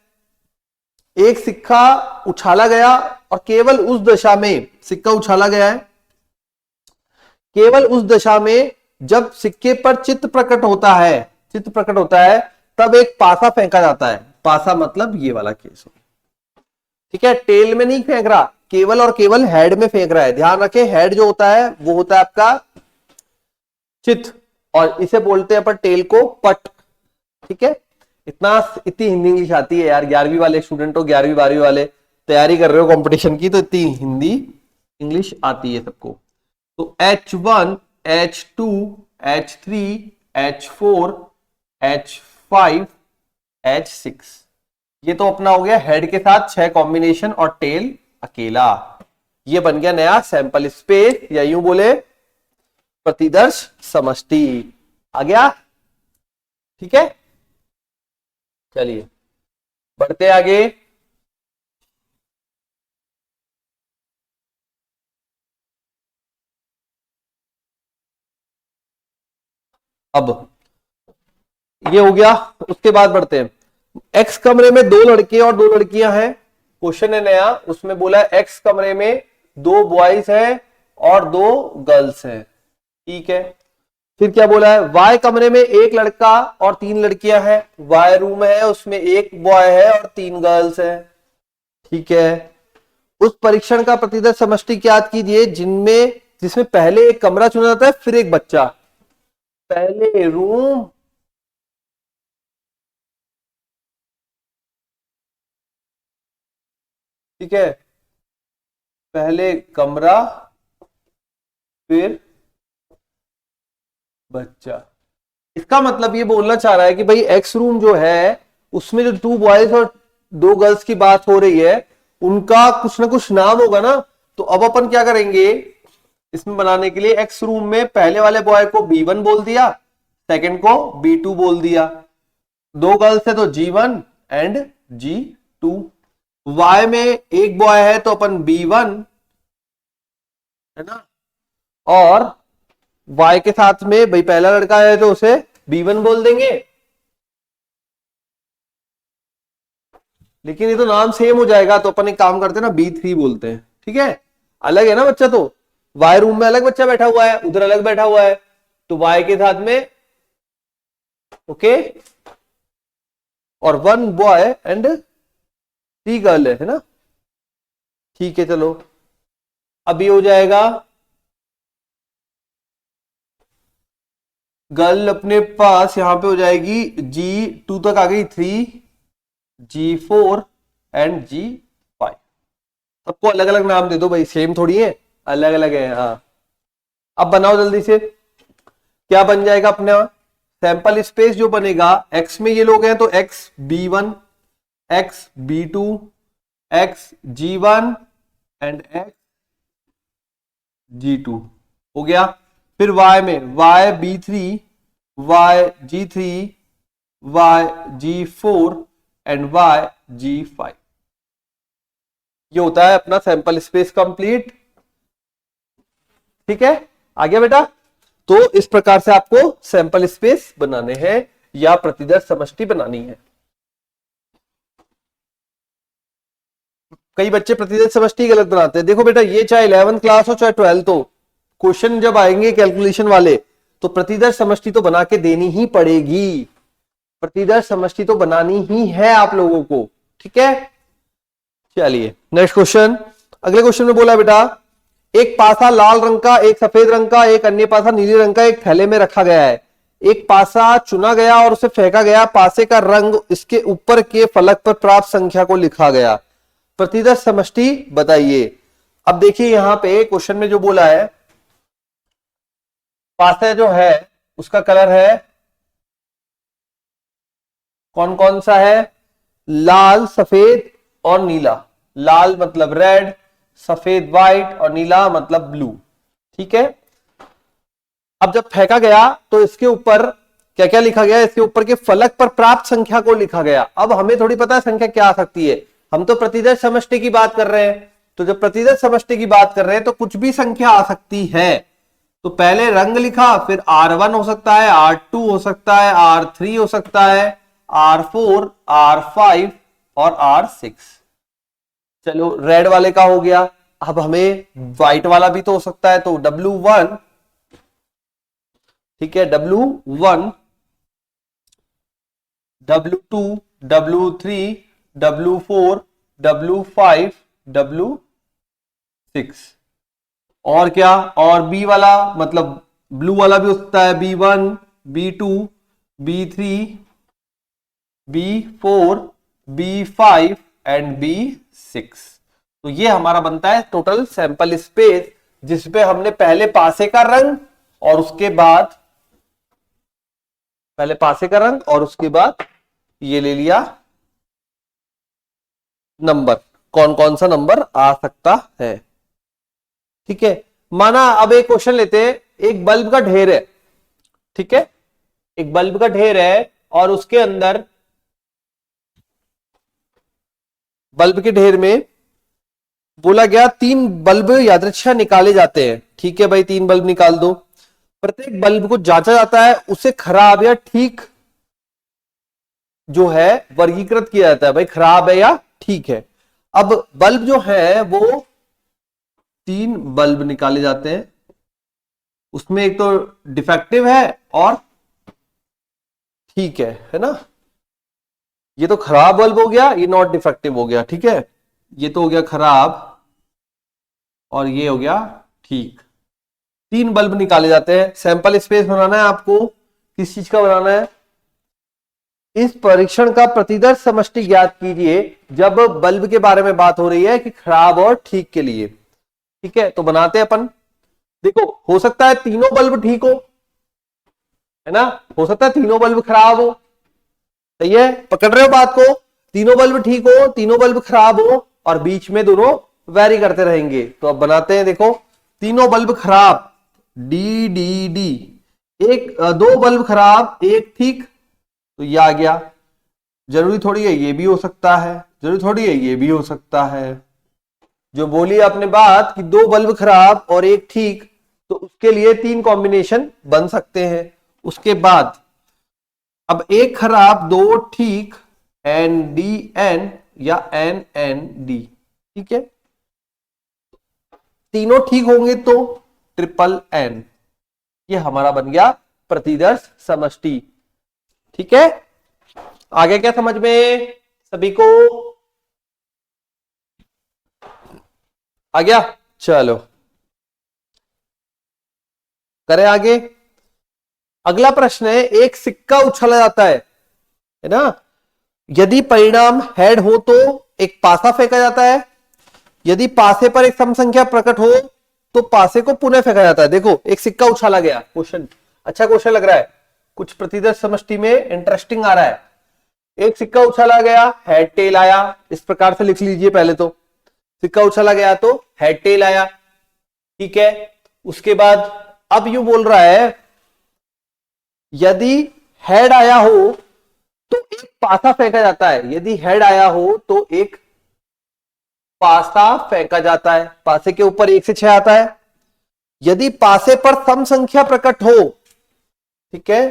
एक सिक्का उछाला गया और केवल उस दशा में सिक्का उछाला गया है, केवल उस दशा में जब सिक्के पर चित्र प्रकट होता है, चित्र प्रकट होता है, तब एक पासा फेंका जाता है। पासा मतलब ये वाला केस हो, ठीक है, टेल में नहीं फेंक रहा, केवल और केवल हेड में फेंक रहा है। ध्यान रखें, हेड जो होता है वो होता है आपका चित, और इसे बोलते हैं अपन टेल को पट। ठीक है, इतनी हिंदी इंग्लिश आती है यार। 11वीं वाले स्टूडेंट हो, 11वीं 12वीं वाले तैयारी कर रहे हो कंपटीशन की, तो इतनी हिंदी इंग्लिश आती है सबको। तो H1, H2, H3, H4, H5, H6, ये तो अपना हो गया हेड के साथ 6 कॉम्बिनेशन और टेल अकेला। ये बन गया नया सैंपल स्पेस, या यूं बोले प्रतिदर्श समष्टि। आ गया? ठीक है, चलिए बढ़ते आगे। अब ये हो गया, उसके बाद बढ़ते हैं। एक्स कमरे में 2 लड़के और 2 लड़कियां हैं। क्वेश्चन है नया, उसमें बोला है एक्स कमरे में 2 बॉयज हैं और 2 गर्ल्स हैं। ठीक है, फिर क्या बोला है, वाई कमरे में 1 लड़का और 3 लड़कियां हैं। वाई रूम है, उसमें 1 बॉय है और 3 गर्ल्स हैं। ठीक है, उस परीक्षण का प्रतिदर्श समष्टि याद कीजिए जिसमें पहले एक कमरा चुना जाता है फिर एक बच्चा। पहले रूम, ठीक है, पहले कमरा फिर बच्चा। इसका मतलब ये बोलना चाह रहा है कि भाई एक्स रूम जो है उसमें जो 2 बॉयज और 2 गर्ल्स की बात हो रही है, उनका कुछ ना कुछ नाम होगा ना। तो अब अपन क्या करेंगे इसमें बनाने के लिए, एक्स रूम में पहले वाले बॉय को B1 बोल दिया, सेकंड को B2 बोल दिया। 2 गर्ल्स है तो G1 एंड G2। वाई में 1 बॉय है तो अपन B1 है ना, और वाई के साथ में भाई पहला लड़का है तो उसे B1 बोल देंगे। लेकिन ये तो नाम सेम हो जाएगा, तो अपन एक काम करते हैं ना, B3 बोलते हैं। ठीक है, अलग है ना बच्चा, तो वाई रूम में अलग बच्चा बैठा हुआ है, उधर अलग बैठा हुआ है, तो वाई के साथ में ओके, और 1 बॉय एंड 3 गर्ल है ना। ठीक है, चलो अभी हो जाएगा, गर्ल अपने पास यहां पे हो जाएगी G2 तक आ गई, 3, G4 एंड G5। सबको अलग अलग नाम दे दो भाई, सेम थोड़ी है, अलग अलग है। हाँ, अब बनाओ जल्दी से। क्या बन जाएगा अपना सैंपल स्पेस जो बनेगा, एक्स में ये लोग हैं तो x B1, x B2, x G1 and x G2 हो गया। फिर y में y B3, y G3, y G4 and y G5। ये होता है अपना सैंपल स्पेस कंप्लीट। ठीक है, आ गया बेटा। तो इस प्रकार से आपको सैंपल स्पेस बनाने हैं या प्रतिदर्श समष्टि बनानी है। कई बच्चे प्रतिदर्श समष्टि गलत बनाते हैं। देखो बेटा, ये चाहे 11th क्लास हो चाहे 12th हो, क्वेश्चन जब आएंगे कैलकुलेशन वाले तो प्रतिदर्श समष्टि तो बना के देनी ही पड़ेगी। प्रतिदर्श समष्टि तो बनानी ही है आप लोगों को। ठीक है, चलिए नेक्स्ट क्वेश्चन। अगले क्वेश्चन में बोला बेटा, एक पासा लाल रंग का, एक सफेद रंग का, एक अन्य पासा नीले रंग का एक थैले में रखा गया है। एक पासा चुना गया और उसे फेंका गया, पासे का रंग इसके ऊपर के फलक पर प्राप्त संख्या को लिखा गया। प्रतिदर्श समष्टि बताइए। अब देखिए यहां पे क्वेश्चन में जो बोला है, पासे जो है उसका कलर है कौन कौन सा है? लाल, सफेद और नीला। लाल मतलब रेड, सफेद व्हाइट और नीला मतलब ब्लू। ठीक है। अब जब फेंका गया तो इसके ऊपर क्या क्या लिखा गया? इसके ऊपर के फलक पर प्राप्त संख्या को लिखा गया। अब हमें थोड़ी पता है संख्या क्या आ सकती है, हम तो प्रतिदर्श समष्टि की बात कर रहे हैं। तो जब प्रतिदर्श समष्टि की बात कर रहे हैं तो कुछ भी संख्या आ सकती है। तो पहले रंग लिखा, फिर R1 हो सकता है, R2 हो सकता है, R3 हो सकता है, R4, R5 और R6। चलो रेड वाले का हो गया। अब हमें व्हाइट वाला भी तो हो सकता है, तो W1, ठीक है, W1, W2, W3, W4, W5, W6 और क्या? और बी वाला मतलब ब्लू वाला भी हो सकता है, B1, B2, B3, B4, B5 and B6। तो ये हमारा बनता है टोटल सैंपल स्पेस, जिसपे हमने पहले पासे का रंग और उसके बाद ये ले लिया नंबर, कौन कौन सा नंबर आ सकता है। ठीक है। माना अब एक क्वेश्चन लेते हैं, एक बल्ब का ढेर है। ठीक है, एक बल्ब का ढेर है और उसके अंदर बल्ब के ढेर में बोला गया 3 बल्ब यादृच्छा निकाले जाते हैं। ठीक है भाई, 3 बल्ब निकाल दो। प्रत्येक बल्ब को जांचा जाता है, उसे खराब या ठीक जो है वर्गीकृत किया जाता है। भाई खराब है या ठीक है। अब बल्ब जो है वो 3 बल्ब निकाले जाते हैं, उसमें एक तो डिफेक्टिव है और ठीक है ना। ये तो खराब बल्ब हो गया, ये नॉट डिफेक्टिव हो गया। ठीक है, ये तो हो गया खराब और ये हो गया ठीक। 3 बल्ब निकाले जाते हैं। सैंपल स्पेस बनाना है आपको, किस चीज का बनाना है? इस परीक्षण का प्रतिदर्श समष्टि ज्ञात कीजिए जब बल्ब के बारे में बात हो रही है कि खराब और ठीक के लिए। ठीक है, तो बनाते हैं अपन। देखो, हो सकता है तीनों बल्ब ठीक हो, है ना, हो सकता है तीनों बल्ब खराब हो। सही है, पकड़ रहे हो बात को? तीनों बल्ब ठीक हो, तीनों बल्ब खराब हो और बीच में दोनों वैरी करते रहेंगे। तो अब बनाते हैं। देखो, तीनों बल्ब खराब, डी डी डी, एक 2 बल्ब खराब, एक ठीक, तो ये आ गया। जरूरी थोड़ी है ये भी हो सकता है, जरूरी थोड़ी है ये भी हो सकता है। जो बोली आपने बात कि 2 बल्ब खराब और एक ठीक, तो उसके लिए 3 कॉम्बिनेशन बन सकते हैं। उसके बाद अब एक खराब, 2 ठीक, एन डी एन या एन एन डी। ठीक है, तीनों ठीक होंगे तो ट्रिपल एन। ये हमारा बन गया प्रतिदर्श समष्टि। ठीक है, आगे क्या समझ में सभी को आ गया? चलो करें आगे। अगला प्रश्न है, एक सिक्का उछाला जाता है ना। यदि परिणाम हेड हो तो एक पासा फेंका जाता है। यदि पासे पर एक सम संख्या प्रकट हो तो पासे को पुनः फेंका जाता है। देखो, एक सिक्का उछाला गया, क्वेश्चन अच्छा क्वेश्चन लग रहा है, कुछ प्रतिदर्श समष्टि में इंटरेस्टिंग आ रहा है। एक सिक्का उछाला गया, हेड टेल आया, इस प्रकार से लिख लीजिए पहले तो। सिक्का उछाला गया तो हेड टेल आया। ठीक है, उसके बाद अब यूं बोल रहा है, यदि हेड आया हो तो एक पासा फेंका जाता है। यदि हेड आया हो तो एक पासा फेंका जाता है। पासे के ऊपर 1 से 6 आता है। यदि पासे पर सम संख्या प्रकट हो, ठीक है,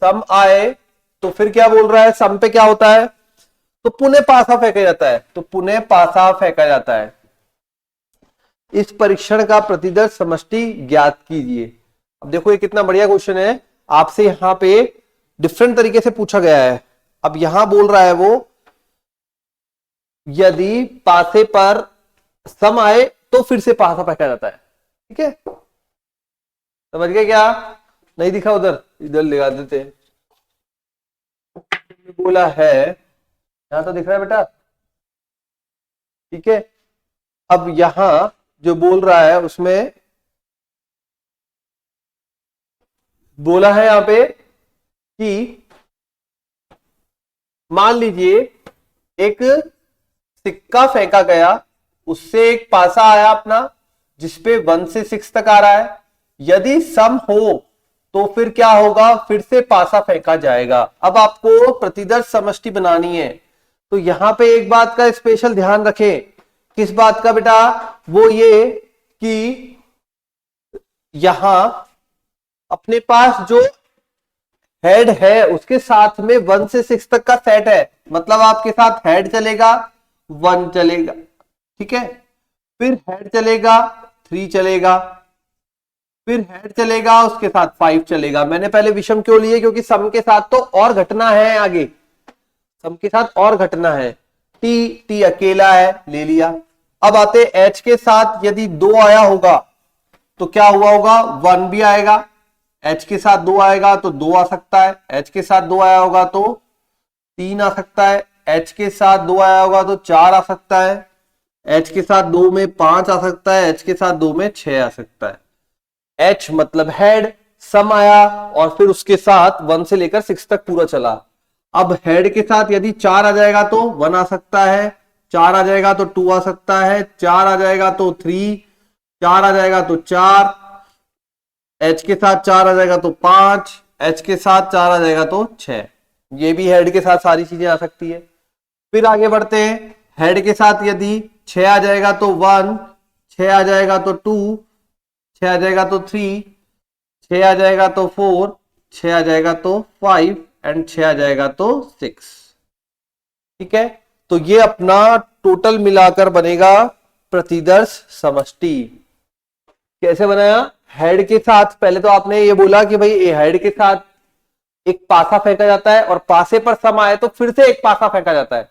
सम आए, तो फिर क्या बोल रहा है, सम पे क्या होता है? तो पुनः पासा फेंका जाता है। तो पुनः पासा फेंका जाता है। इस परीक्षण का प्रतिदर्श समष्टि ज्ञात कीजिए। अब देखो, ये कितना बढ़िया क्वेश्चन है, आपसे यहां पे डिफरेंट तरीके से पूछा गया है। अब यहां बोल रहा है वो, यदि पासे पर सम आए तो फिर से पासा फेंका जाता है। ठीक है, समझ गए क्या? नहीं दिखा उधर, इधर लगा देते हैं। बोला है, यहां तो दिख रहा है बेटा। ठीक है, अब यहां जो बोल रहा है उसमें बोला है यहां पे कि मान लीजिए एक सिक्का फेंका गया, उससे एक पासा आया अपना जिसपे 1 से 6 तक आ रहा है। यदि सम हो तो फिर क्या होगा, फिर से पासा फेंका जाएगा। अब आपको प्रतिदर्श समष्टि बनानी है, तो यहां पे एक बात का स्पेशल ध्यान रखें। किस बात का बेटा, वो ये कि यहां अपने पास जो हेड है उसके साथ में 1 से 6 तक का सेट है, मतलब आपके साथ हेड चलेगा 1 चलेगा, ठीक है, फिर हेड चलेगा 3 चलेगा, फिर हेड चलेगा उसके साथ 5 चलेगा। मैंने पहले विषम क्यों लिए, क्योंकि सम के साथ तो और घटना है, आगे सम के साथ और घटना है। टी टी अकेला है, ले लिया। अब आते एच के साथ यदि 2 आया होगा तो क्या हुआ होगा, 1 भी आएगा। एच के साथ 2 आएगा तो 2 आ सकता है, एच के साथ 2 आया होगा तो 3 आ सकता है, एच के साथ 2 आया होगा तो 4 आ सकता है, एच के साथ 2 में 5 आ सकता है, एच के साथ 2 में 6 आ सकता है। एच मतलब हेड, सम आया और फिर उसके साथ 1 से लेकर 6 तक पूरा चला। अब हेड के साथ यदि 4 आ जाएगा तो 1 आ सकता है, 4 आ जाएगा तो 2 आ सकता है, 4 आ जाएगा तो 3, 4 आ जाएगा तो 4, एच के साथ 4 आ जाएगा तो 5, एच के साथ 4 आ जाएगा तो 6। ये भी हेड के साथ सारी चीजें आ सकती है। फिर आगे बढ़ते हैं, हेड के साथ यदि 6 आ जाएगा तो 1, 6 आ जाएगा तो 2, 6 आ जाएगा तो 3, 6 आ जाएगा तो 4, 6 आ जाएगा तो 5 एंड 6 आ जाएगा तो 6। ठीक है, तो ये अपना टोटल मिलाकर बनेगा प्रतिदर्श समष्टि। कैसे बनाया, हेड के साथ पहले तो आपने ये बोला कि भाई हेड के साथ एक पासा फेंका जाता है और पासे पर सम आए तो फिर से एक पासा फेंका जाता है।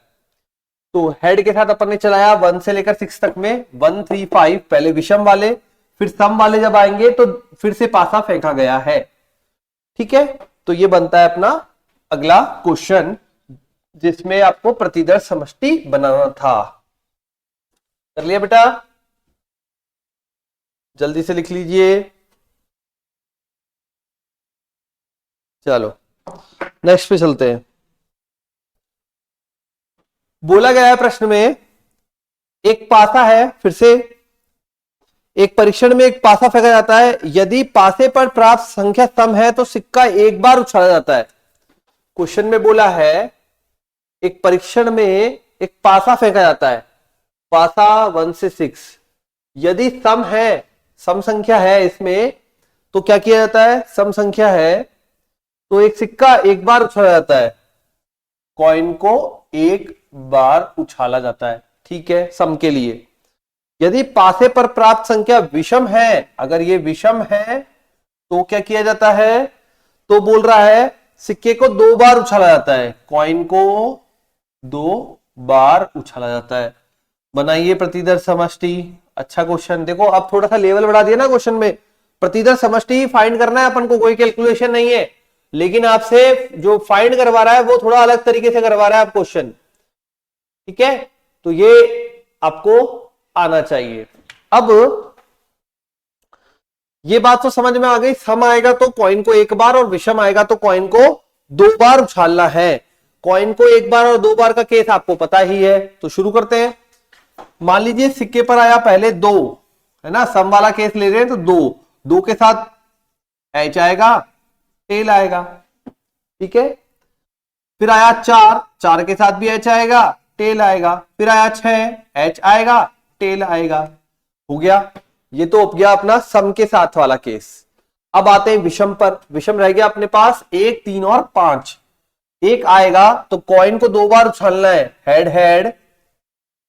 तो हेड के साथ अपन ने चलाया 1 से लेकर 6 तक में 1 3 5, पहले विषम वाले, फिर सम वाले जब आएंगे तो फिर से पासा फेंका गया है। ठीक है, तो ये बनता है अपना अगला क्वेश्चन जिसमें आपको प्रतिदर्श समष्टि बनाना था। कर लिया बेटा, जल्दी से लिख लीजिए। चलो नेक्स्ट पे चलते हैं। बोला गया है प्रश्न में, एक पासा है, फिर से एक परीक्षण में एक पासा फेंका जाता है, यदि पासे पर प्राप्त संख्या सम है तो सिक्का एक बार उछाला जाता है। क्वेश्चन में बोला है एक परीक्षण में एक पासा फेंका जाता है, पासा 1 से 6, यदि सम है, सम संख्या है इसमें, तो क्या किया जाता है, सम संख्या है तो एक सिक्का एक बार उछाला जाता है, कॉइन को एक बार उछाला जाता है। ठीक है, सम के लिए। यदि पासे पर प्राप्त संख्या विषम है, अगर ये विषम है तो क्या किया जाता है, तो बोल रहा है सिक्के को 2 बार उछाला जाता है, कॉइन को 2 बार उछाला जाता है। बनाइए प्रतिदर्श समष्टि। अच्छा क्वेश्चन, देखो अब थोड़ा सा लेवल बढ़ा दिया ना क्वेश्चन में। प्रतिदर्श समष्टि फाइंड करना है अपन को, कोई कैलकुलेशन नहीं है, लेकिन आपसे जो फाइंड करवा रहा है वो थोड़ा अलग तरीके से करवा रहा है आप क्वेश्चन। ठीक है, तो ये आपको आना चाहिए। अब ये बात तो समझ में आ गई, सम आएगा तो कॉइन को एक बार और विषम आएगा तो कॉइन को 2 बार उछालना है। कॉइन को एक बार और 2 बार का केस आपको पता ही है, तो शुरू करते हैं। मान लीजिए सिक्के पर आया पहले 2, है ना, सम वाला केस ले रहे हैं तो 2 के साथ एच आएगा, टेल आएगा। ठीक है, फिर आया 4 के साथ भी एच आएगा, टेल आएगा। फिर आया 6, एच आएगा, टेल आएगा। हो गया, ये तो हो गया अपना सम के साथ वाला केस। अब आते हैं विषम पर। विषम रह गया अपने पास 1 3 और 5। एक आएगा तो कॉइन को 2 बार उछालना है, head head,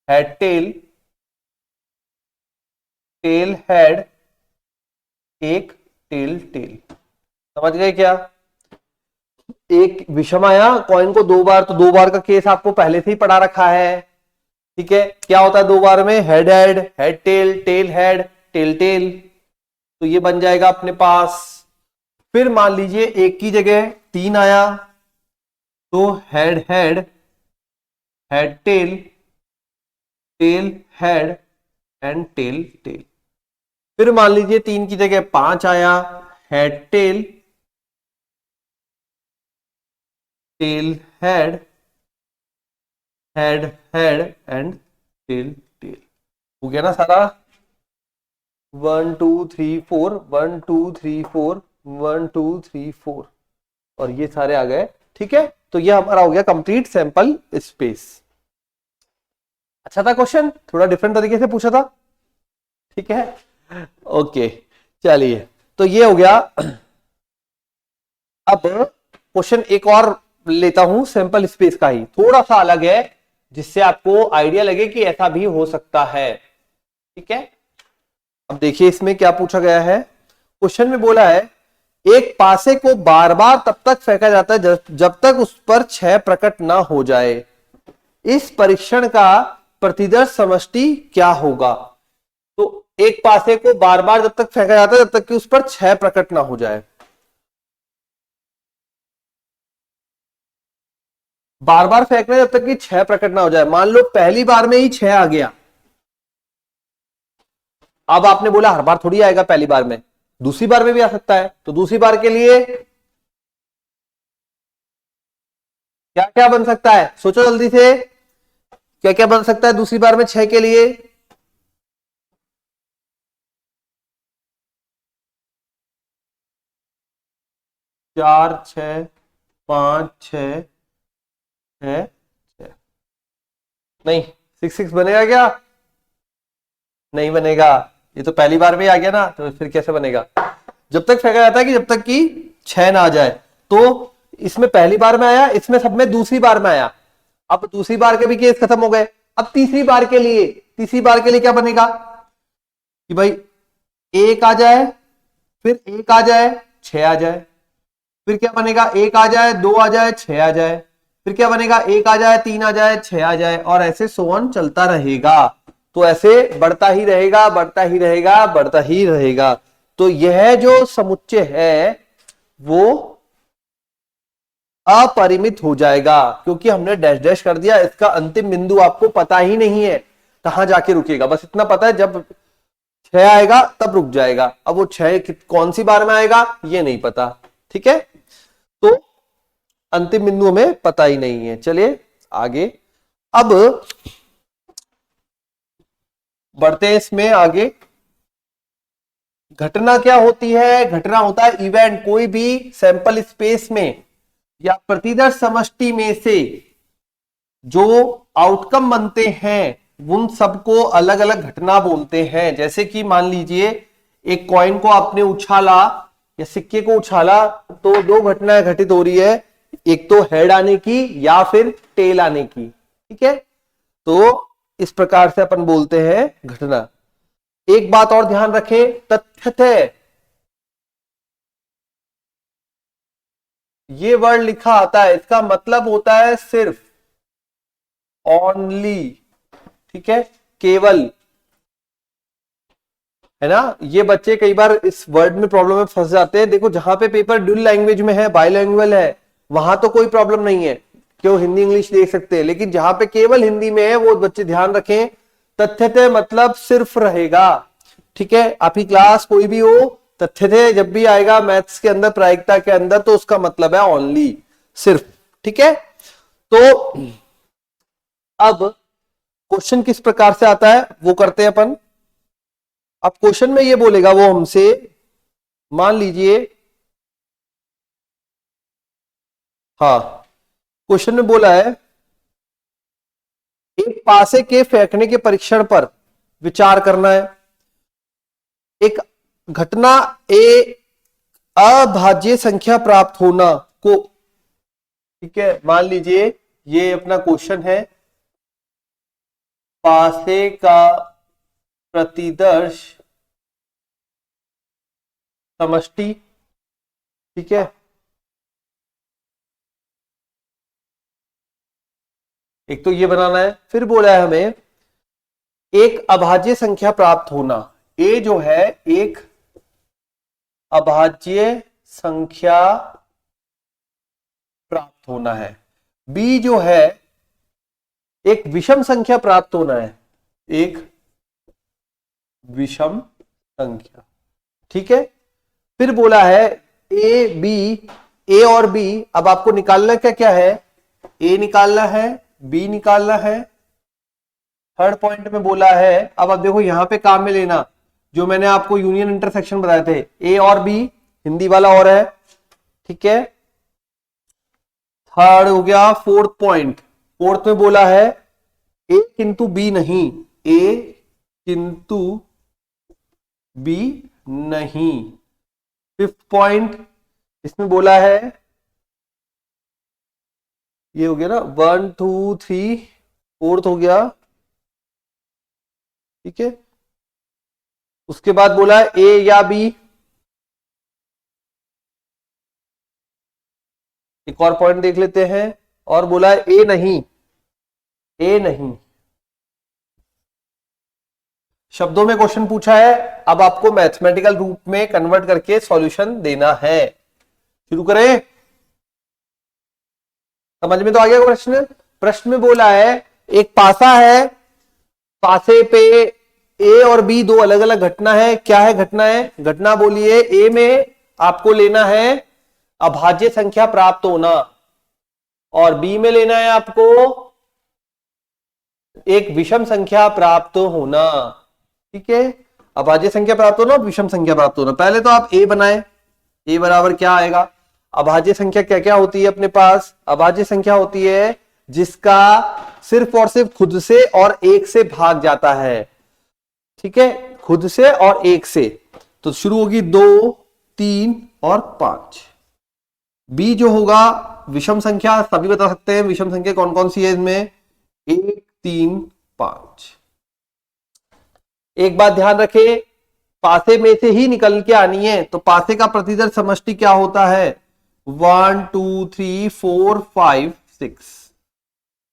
head tail, tail head, एक टेल टेल। समझ गए क्या, एक विषम आया, कॉइन को 2 बार, तो 2 बार का केस आपको पहले से ही पढ़ा रखा है। ठीक है, क्या होता है 2 बार में, head head, head tail, tail head, tail tail, तो ये बन जाएगा अपने पास। फिर मान लीजिए एक की जगह 3 आया तो head head, head tail, tail head and tail tail. फिर मान लीजिए 3 की जगह 5 आया, head tail, tail head, head head and tail tail. हो गया ना सारा? 1 2 3 4, 1 2 3 4, 1 2 3 4 और ये सारे आ गए। ठीक है, तो ये हमारा हो गया कंप्लीट सैंपल स्पेस। अच्छा था क्वेश्चन, थोड़ा डिफरेंट तरीके से पूछा था। ठीक है, ओके चलिए, तो ये हो गया। अब क्वेश्चन एक और लेता हूं सैंपल स्पेस का ही, थोड़ा सा अलग है, जिससे आपको आइडिया लगे कि ऐसा भी हो सकता है। ठीक है, अब देखिए इसमें क्या पूछा गया है। क्वेश्चन में बोला है एक पासे को बार बार तब तक फेंका जाता है जब तक उस पर क्षय प्रकट ना हो जाए। इस परीक्षण का प्रतिदर्श समष्टि क्या होगा? तो एक पासे को बार बार जब तक फेंका जाता है जब तक कि उस पर क्षय प्रकट ना हो जाए। बार बार फेंकना जब तक कि क्षय प्रकट ना हो जाए। मान लो पहली बार में ही क्षय आ गया, अब आपने बोला हर बार थोड़ी आएगा, पहली बार में, दूसरी बार में भी आ सकता है। तो दूसरी बार के लिए क्या क्या बन सकता है, सोचो जल्दी से, क्या क्या बन सकता है दूसरी बार में छह के लिए? चार, छ, पांच, छ, नहीं, सिक्स सिक्स बनेगा क्या? नहीं बनेगा, ये तो पहली बार में ही आ गया ना, तो फिर कैसे बनेगा? जब तक फेंका जाता है कि जब तक कि छह ना आ जाए। तो इसमें पहली बार में आया, इसमें सब में दूसरी बार में आया। अब दूसरी बार के भी केस खत्म हो गए। अब तीसरी बार के लिए, तीसरी बार के लिए क्या बनेगा कि भाई एक आ जाए, फिर एक आ जाए, छह आ जाए, फिर क्या बनेगा, एक आ जाए, दो आ जाए, छह आ जाए, फिर क्या बनेगा, एक आ जाए, तीन आ जाए, छह आ जाए, और ऐसे सोवन चलता रहेगा। तो ऐसे बढ़ता ही रहेगा, बढ़ता ही रहेगा, बढ़ता ही रहेगा। तो यह जो समुच्चय है वो अपरिमित हो जाएगा, क्योंकि हमने डैश डैश कर दिया। इसका अंतिम बिंदु आपको पता ही नहीं है कहां जाके रुकेगा, बस इतना पता है जब छह आएगा तब रुक जाएगा। अब वो छह कौन सी बार में आएगा ये नहीं पता। ठीक है, तो अंतिम बिंदु हमें पता ही नहीं है। चलिए आगे, अब बढ़ते हैं इसमें आगे। घटना क्या होती है? घटना होता है इवेंट, कोई भी सैंपल स्पेस में या प्रतिदर्श समष्टि में से जो आउटकम बनते हैं उन सबको अलग अलग घटना बोलते हैं। जैसे कि मान लीजिए एक कॉइन को आपने उछाला या सिक्के को उछाला, तो दो घटनाएं घटित हो रही है, एक तो हेड आने की या फिर टेल आने की। ठीक है, तो इस प्रकार से अपन बोलते हैं घटना। एक बात और ध्यान रखें, तथ्यतः ये वर्ड लिखा आता है, इसका मतलब होता है सिर्फ, ओनली। ठीक है, केवल, है ना। ये बच्चे कई बार इस वर्ड में प्रॉब्लम में फंस जाते हैं। देखो जहां पे पेपर ड्यूल लैंग्वेज में है, बाइलैंग्वेज है, वहां तो कोई प्रॉब्लम नहीं है, क्यों हिंदी इंग्लिश देख सकते हैं। लेकिन जहां पे केवल हिंदी में है वो बच्चे ध्यान रखें, तथ्यतः मतलब सिर्फ रहेगा। ठीक है, आपकी क्लास कोई भी हो, तथ्यतः जब भी आएगा मैथ्स के अंदर, प्रायिकता के अंदर, तो उसका मतलब है ओनली, सिर्फ। ठीक है, तो अब क्वेश्चन किस प्रकार से आता है वो करते हैं अपन। अब क्वेश्चन में ये बोलेगा वो हमसे, मान लीजिए, हाँ, क्वेश्चन में बोला है एक पासे के फेंकने के परीक्षण पर विचार करना है। एक घटना ए अभाज्य संख्या प्राप्त होना को, ठीक है, मान लीजिए ये अपना क्वेश्चन है, पासे का प्रतिदर्श समष्टि। ठीक है, एक तो ये बनाना है। फिर बोला है हमें एक अभाज्य संख्या प्राप्त होना। ए जो है एक अभाज्य संख्या प्राप्त होना है, बी जो है एक विषम संख्या प्राप्त होना है, एक विषम संख्या। ठीक है, फिर बोला है ए बी ए और बी, अब आपको निकालना क्या क्या है, ए निकालना है, बी निकालना है। थर्ड पॉइंट में बोला है, अब आप देखो यहां पे काम में लेना जो मैंने आपको यूनियन इंटरसेक्शन बताए थे, ए और बी, हिंदी वाला और है, ठीक है। थर्ड हो गया फोर्थ पॉइंट, फोर्थ में बोला है ए किंतु बी नहीं, ए किंतु बी नहीं। फिफ्थ पॉइंट इसमें बोला है, ये हो गया ना 1 2 3, फोर्थ हो गया, ठीक है। उसके बाद बोला है ए या बी, एक और पॉइंट देख लेते हैं, और बोला है ए नहीं, ए नहीं। शब्दों में क्वेश्चन पूछा है, अब आपको मैथमेटिकल रूप में कन्वर्ट करके सॉल्यूशन देना है। शुरू करें, समझ में तो आ गया प्रश्न। प्रश्न में बोला है एक पासा है, पासे पे ए और बी दो अलग अलग घटना है। क्या है घटना है, घटना बोलिए ए में आपको लेना है अभाज्य संख्या प्राप्त होना, और बी में लेना है आपको एक विषम संख्या प्राप्त होना, ठीक है। अभाज्य संख्या प्राप्त होना, विषम संख्या प्राप्त होना। पहले तो आप ए बनाए, ए बराबर क्या आएगा, अभाज्य संख्या क्या क्या होती है अपने पास, अभाज्य संख्या होती है जिसका सिर्फ और सिर्फ खुद से और एक से भाग जाता है, ठीक है, खुद से और एक से। तो शुरू होगी 2 3 और 5। बी जो होगा विषम संख्या, सभी बता सकते हैं विषम संख्या कौन कौन सी है इसमें, 1 3 5। एक बात ध्यान रखें, पासे में से ही निकल के आनी है, तो पासे का प्रतिदर समष्टि क्या होता है, 1 2 3 4 5 6,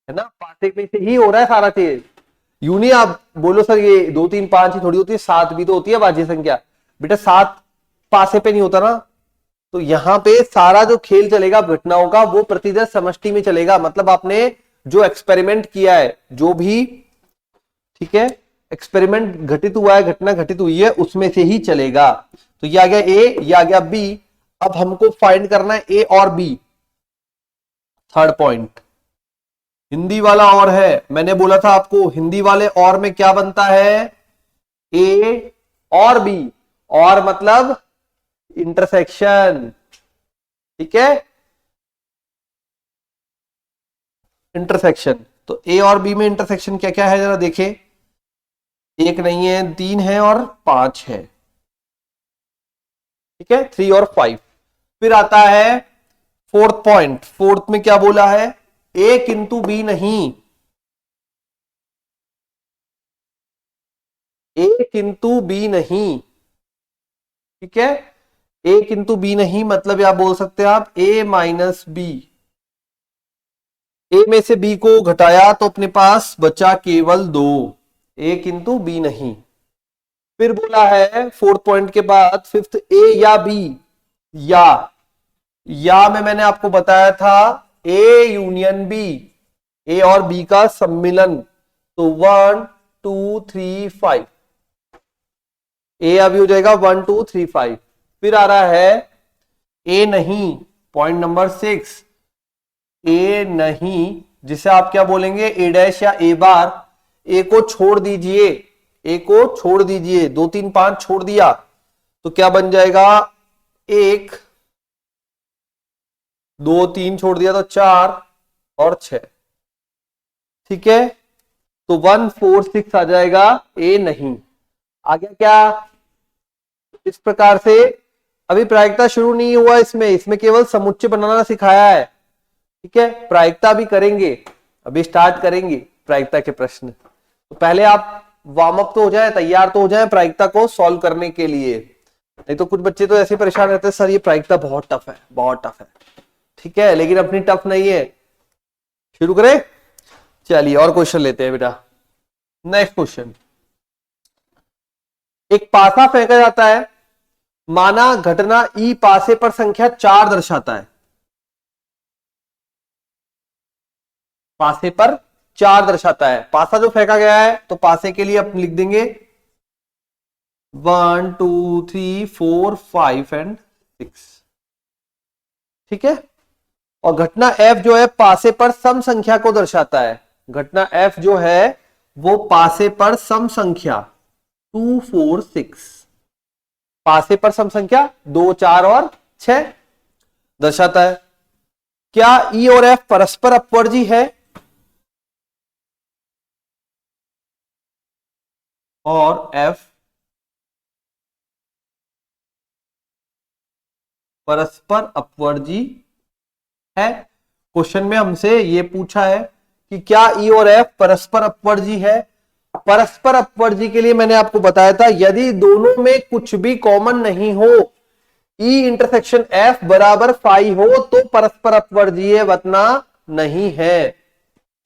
है ना। पासे में से ही हो रहा है सारा चीज, यूं नहीं आप बोलो सर ये 2 3 5 ही थोड़ी होती है, 7 भी तो होती है भाज्य संख्या। बेटा 7 पासे पे नहीं होता ना, तो यहां पे सारा जो खेल चलेगा घटनाओं का वो प्रतिदर समष्टि में चलेगा। मतलब आपने जो एक्सपेरिमेंट किया है, जो भी, ठीक है, एक्सपेरिमेंट घटित हुआ है, घटना घटित हुई है, उसमें से ही चलेगा। तो ये आ गया ए, ये आ गया बी। अब हमको फाइंड करना है ए और बी। थर्ड पॉइंट हिंदी वाला और है, मैंने बोला था आपको हिंदी वाले और में क्या बनता है, ए और बी, और मतलब इंटरसेक्शन, ठीक है, इंटरसेक्शन। तो ए और बी में इंटरसेक्शन क्या क्या है जरा देखें, एक नहीं है, 3 है और 5 है, ठीक है, 3 और 5। फिर आता है फोर्थ पॉइंट, फोर्थ में क्या बोला है, ए किंतु बी नहीं, ए किंतु बी नहीं, ठीक है, ए किंतु बी नहीं मतलब या बोल सकते हैं आप ए माइनस बी। ए में से बी को घटाया तो अपने पास बचा केवल 2, ए किंतु बी नहीं। फिर बोला है फोर्थ पॉइंट के बाद फिफ्थ, ए या बी, या में मैंने आपको बताया था ए यूनियन बी, ए और बी का सम्मिलन। तो 1 2 3 5, ए अभी हो जाएगा 1 2 3 5। फिर आ रहा है ए नहीं, पॉइंट नंबर 6, ए नहीं, जिसे आप क्या बोलेंगे, ए डैश या ए बार। ए को छोड़ दीजिए, ए को छोड़ दीजिए, 2 3 5 छोड़ दिया तो क्या बन जाएगा, 1 2 3 छोड़ दिया तो 4 और 6, ठीक है। तो 1 4 6 आ जाएगा, ए नहीं आ गया क्या। इस प्रकार से अभी प्रायिकता शुरू नहीं हुआ इसमें, इसमें केवल समुच्चय बनाना सिखाया है, ठीक है। प्रायिकता भी करेंगे, अभी स्टार्ट करेंगे प्रायिकता के प्रश्न। तो पहले आप वार्म अप तो हो जाए, तैयार तो हो जाए प्रायिकता को सॉल्व करने के लिए। नहीं तो कुछ बच्चे तो ऐसे परेशान रहते हैं, सर ये प्रायिकता बहुत टफ है, बहुत टफ है, ठीक है, लेकिन अपनी टफ नहीं है। शुरू करें, चलिए और क्वेश्चन लेते हैं बेटा। नेक्स्ट क्वेश्चन, एक पासा फेंका जाता है, माना घटना ई पासे पर संख्या 4 दर्शाता है, पासे पर 4 दर्शाता है। पासा जो फेंका गया है तो पासे के लिए अपन लिख देंगे 1 2 3 4 5 एंड 6, ठीक है। और घटना F जो है पासे पर सम संख्या को दर्शाता है। घटना F जो है वो पासे पर सम संख्या 2, 4, 6, पासे पर सम संख्या 2, 4 और 6 दर्शाता है। क्या E और F परस्पर अपवर्जी है? और F परस्पर अपवर्जी है? क्वेश्चन में हमसे ये पूछा है कि क्या E और F परस्पर अपवर्जी है। परस्पर अपवर्जी के लिए मैंने आपको बताया था यदि दोनों में कुछ भी कॉमन नहीं हो, E इंटरसेक्शन F बराबर फाई हो तो परस्पर अपवर्जी है, वरना नहीं है।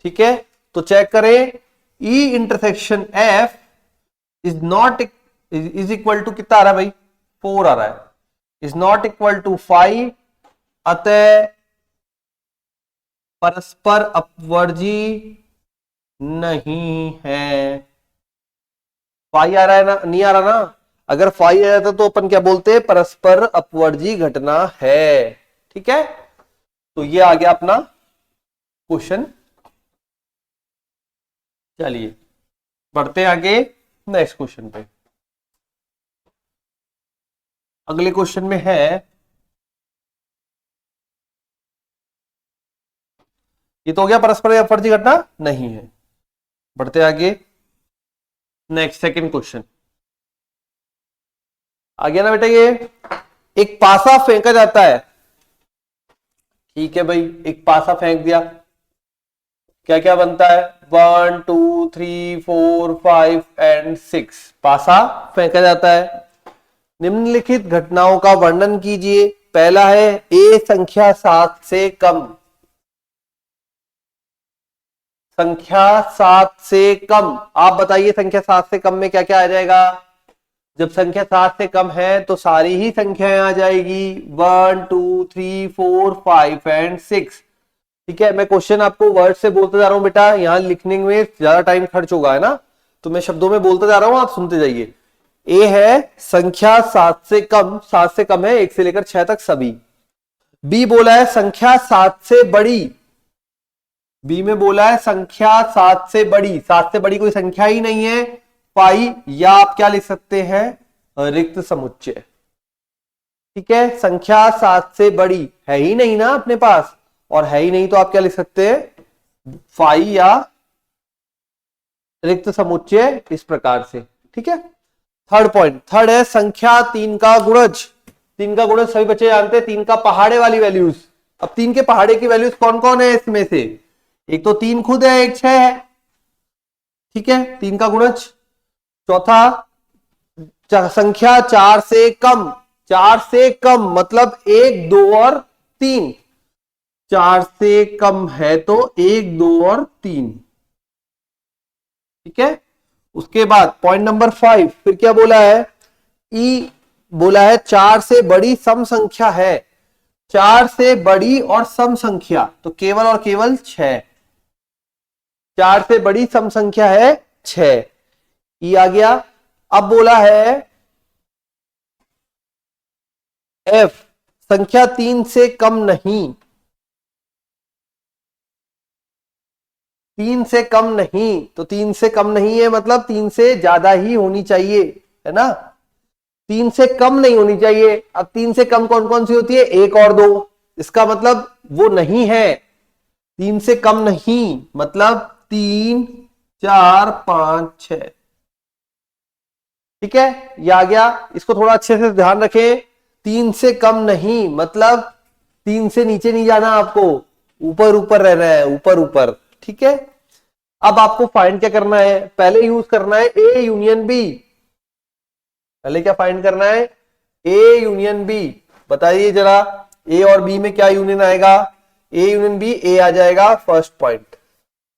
ठीक है, तो चेक करें। E intersection F is not is equal to कितना आ रहा है भाई? 4 आ रहा है। इज नॉट इक्वल टू 5, अतः परस्पर अपवर्जी नहीं है। फाई आ रहा है ना? नहीं आ रहा ना? अगर फाई आ जाता तो अपन क्या बोलते हैं? परस्पर अपवर्जी घटना है। ठीक है, तो ये आ गया अपना क्वेश्चन। चलिए बढ़ते आगे नेक्स्ट क्वेश्चन पे। अगले क्वेश्चन में है, ये तो हो गया परस्पर अपवर्जी घटना नहीं है। बढ़ते आगे नेक्स्ट सेकंड क्वेश्चन आ गया ना बेटा। ये एक पासा फेंका जाता है। ठीक है भाई, एक पासा फेंक दिया, क्या क्या बनता है? 1, 2, 3, 4, 5 एंड 6 पासा फेंका जाता है। निम्नलिखित घटनाओं का वर्णन कीजिए। पहला है ए संख्या 7 से कम। संख्या 7 से कम, आप बताइए संख्या 7 से कम में क्या क्या आ जाएगा? जब संख्या 7 से कम है तो सारी ही संख्याएं आ जाएगी। 1, 2, 3, 4, 5 एंड 6। ठीक है, मैं क्वेश्चन आपको वर्ड से बोलते जा रहा हूं बेटा, यहां लिखने में ज्यादा टाइम खर्च होगा, है ना? तो मैं शब्दों में बोलते जा रहा हूं, आप सुनते जाइए। ए है संख्या 7 से कम, 7 से कम है 1 से लेकर 6 तक सभी। बी बोला है संख्या 7 से बड़ी। बी में बोला है संख्या 7 से बड़ी, 7 से बड़ी कोई संख्या ही नहीं है, पाई, या आप क्या लिख सकते हैं? रिक्त समुच्चय। ठीक है, संख्या 7 से बड़ी है ही नहीं ना अपने पास, और है ही नहीं तो आप क्या लिख सकते हैं? फाई या रिक्त समुच्चय, इस प्रकार से। ठीक है, थर्ड पॉइंट, थर्ड है संख्या 3 का गुणज। 3 का गुणज सभी बच्चे जानते हैं, 3 का पहाड़े वाली वैल्यूज। अब 3 के पहाड़े की वैल्यूज कौन कौन है इसमें से? एक तो 3 खुद है, एक 6 है। ठीक है, 3 का गुणज। चौथा संख्या 4 से कम। 4 से कम मतलब 1, 2 और 3। 4 से कम है तो 1, 2 और 3। ठीक है, उसके बाद पॉइंट नंबर 5 फिर क्या बोला है? ई बोला है 4 से बड़ी सम संख्या है। 4 से बड़ी और सम संख्या तो केवल और केवल 6। 4 से बड़ी सम संख्या है 6, ई आ गया। अब बोला है एफ संख्या 3 से कम नहीं। 3 से कम नहीं, तो 3 से कम नहीं है मतलब 3 से ज्यादा ही होनी चाहिए, है ना? 3 से कम नहीं होनी चाहिए। अब 3 से कम कौन कौन सी होती है? 1 और 2। इसका मतलब वो नहीं है। 3 से कम नहीं मतलब 3, 4, 5, 6। ठीक है, ये आ गया। इसको थोड़ा अच्छे से ध्यान रखें। 3 से कम नहीं मतलब 3 से नीचे नहीं जाना, आपको ऊपर ऊपर रहना है, ऊपर ऊपर। ठीक है, अब आपको फाइंड क्या करना है? पहले यूज करना है ए यूनियन बी। पहले क्या फाइंड करना है? A union B. बताइए जरा, ए और बी में क्या यूनियन आएगा? ए यूनियन बी, ए आ जाएगा फर्स्ट पॉइंट।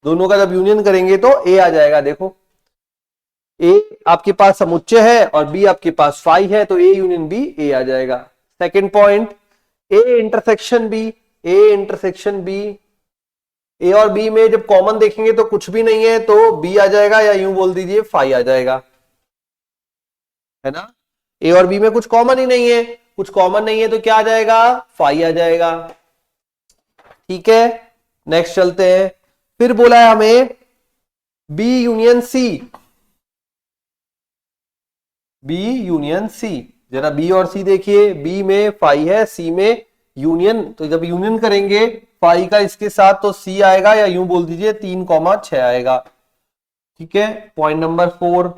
दोनों का जब यूनियन करेंगे तो ए आ जाएगा। देखो, ए आपके पास समुच्चय है और बी आपके पास फाई है, तो ए यूनियन बी ए आ जाएगा। Second point, A intersection B. A intersection B, A और बी में जब कॉमन देखेंगे तो कुछ भी नहीं है, तो बी आ जाएगा, या यूं बोल दीजिए फाई आ जाएगा, है ना? ए और बी में कुछ कॉमन ही नहीं है, कुछ कॉमन नहीं है तो क्या आ जाएगा, फाई आ जाएगा। ठीक है, नेक्स्ट चलते हैं। फिर बोला है हमें B union C, B union C. जरा बी और सी देखिए, बी में फाई है, सी में यूनियन, तो जब यूनियन करेंगे फाई का इसके साथ तो सी आएगा, या यूं बोल दीजिए 3,6 आएगा। ठीक है, point number 4।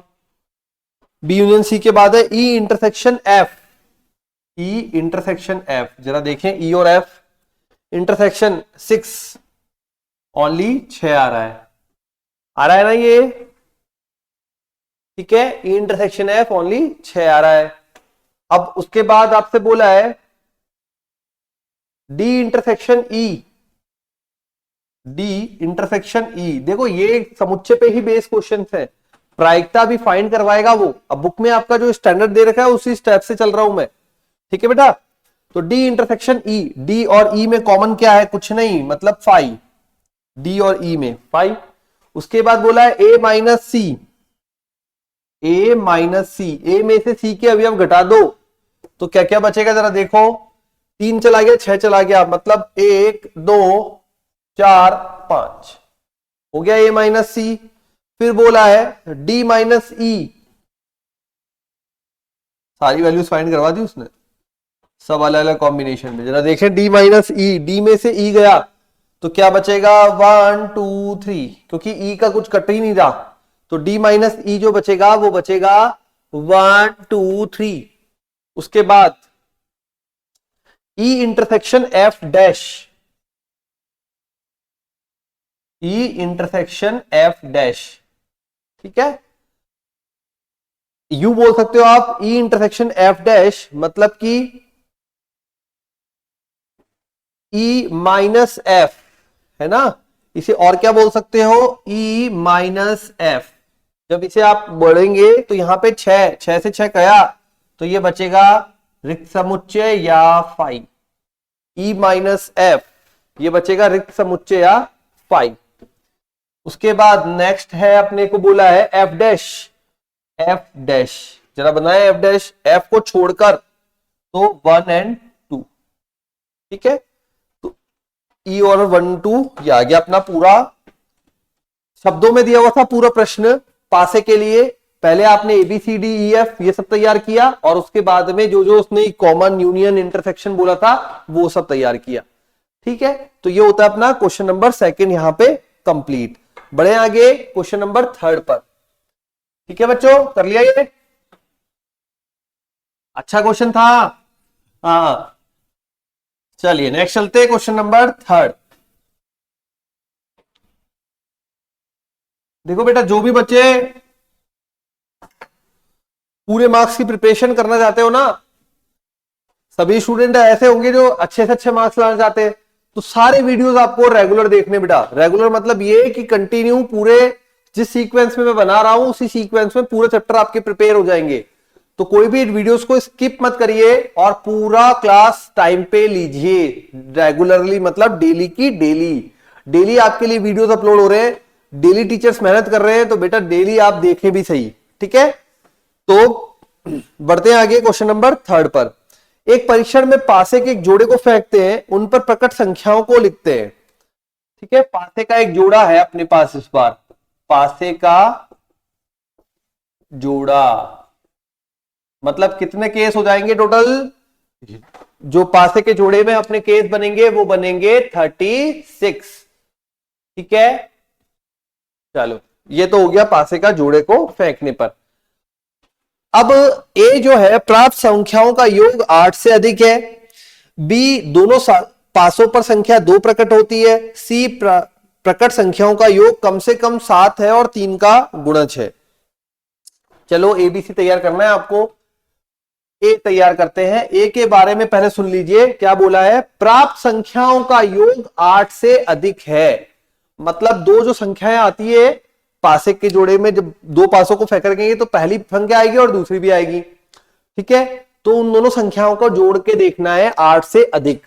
B union C के बाद है E intersection F, E intersection F. जरा देखें ई और एफ इंटरसेक्शन 6 ओनली 6 आ रहा है ना ये। ठीक है, ई इंटरसेक्शन एफ ओनली 6 आ रहा है। अब उसके बाद आपसे बोला है D intersection E, D intersection E. देखो ये समुच्चय पे ही बेस क्वेश्चन है, प्रायिकता भी फाइंड करवाएगा वो। अब बुक में आपका जो स्टैंडर्ड दे रखा है उसी स्टेप से चल रहा हूं मैं। ठीक है बेटा, तो डी इंटरसेक्शन ई, डी और ई में कॉमन क्या है, कुछ नहीं, मतलब फाई, डी और ई में फाई। उसके बाद बोला है ए माइनस सी, ए माइनस सी, ए में से सी के अवयव घटा दो तो क्या क्या बचेगा, जरा देखो। 3 चला गया, 6 चला गया, मतलब 1 2 4 5 हो गया ए माइनस सी। फिर बोला है डी माइनस ई, सारी वैल्यूज फाइंड करवा दी उसने, सब अलग अलग कॉम्बिनेशन में। जरा देखें डी माइनस ई, डी में से ई गया तो क्या बचेगा 1 2 3, क्योंकि ई का कुछ कट ही नहीं रहा, तो डी माइनस ई जो बचेगा वो बचेगा 1 2 3। उसके बाद ई इंटरसेक्शन एफ डैश, ई इंटरसेक्शन एफ डैश। ठीक है, यू बोल सकते हो आप ई इंटरसेक्शन एफ डैश, मतलब कि ई माइनस एफ, है ना। इसे और क्या बोल सकते हो, ई माइनस एफ। जब इसे आप बढ़ेंगे तो यहां पे 6 से 6 गया तो ये बचेगा रिक्त समुच्चय या फाई, ई माइनस एफ, ये बचेगा रिक्त समुच्चय या फाई। उसके बाद नेक्स्ट है, अपने को बोला है एफ डैश, एफ डैश। जरा बनाए एफ डैश, एफ को छोड़कर तो 1 और 2। ठीक है, तो ई और 1 2 ये आ गया अपना पूरा, शब्दों में दिया हुआ था पूरा प्रश्न पासे के लिए। पहले आपने A B C D E F ये सब तैयार किया, और उसके बाद में जो जो उसने कॉमन यूनियन इंटरसेक्शन बोला था वो सब तैयार किया। ठीक है, तो ये होता है अपना क्वेश्चन नंबर 2 यहां पे कंप्लीट। बढ़े आगे क्वेश्चन नंबर 3 पर। ठीक है बच्चों, कर लिया ये, अच्छा क्वेश्चन था। हाँ चलिए नेक्स्ट चलते हैं, क्वेश्चन नंबर 3। देखो बेटा, जो भी बच्चे पूरे मार्क्स की प्रिपरेशन करना चाहते हो ना, सभी स्टूडेंट ऐसे होंगे जो अच्छे से अच्छे मार्क्स लाना चाहते हैं, तो सारे वीडियोस आपको रेगुलर देखने बेटा। रेगुलर मतलब ये कि कंटिन्यू पूरे जिस सीक्वेंस में मैं बना रहा हूं उसी सीक्वेंस में पूरे चैप्टर आपके प्रिपेयर हो जाएंगे। तो कोई भी वीडियोस को स्किप मत करिए और पूरा क्लास टाइम पे लीजिए, रेगुलरली मतलब डेली की डेली। डेली आपके लिए वीडियोस अपलोड हो रहे हैं, डेली टीचर्स मेहनत कर रहे हैं, तो बेटा डेली आप देखें भी सही। ठीक है, तो बढ़ते हैं आगे क्वेश्चन नंबर 3 पर। एक परीक्षण में पासे के एक जोड़े को फेंकते हैं, उन पर प्रकट संख्याओं को लिखते हैं। ठीक है, पासे का एक जोड़ा है अपने पास, इस बार पासे का जोड़ा, मतलब कितने केस हो जाएंगे टोटल, जो पासे के जोड़े में अपने केस बनेंगे वो बनेंगे 36। ठीक है, चलो ये तो हो गया पासे का जोड़े को फेंकने पर। अब ए जो है प्राप्त संख्याओं का योग 8 से अधिक है, बी दोनों पासों पर संख्या 2 प्रकट होती है, सी प्रकट संख्याओं का योग कम से कम 7 है और 3 का गुणज है। चलो एबीसी तैयार करना है आपको, ए तैयार करते हैं। ए के बारे में पहले सुन लीजिए क्या बोला है, प्राप्त संख्याओं का योग 8 से अधिक है, मतलब दो जो संख्याएं आती है पासे के जोड़े में, जब 2 पासों को फेंक रखेंगे तो पहली संख्या आएगी और दूसरी भी आएगी। ठीक है, तो उन दोनों संख्याओं को जोड़ के देखना है 8 से अधिक।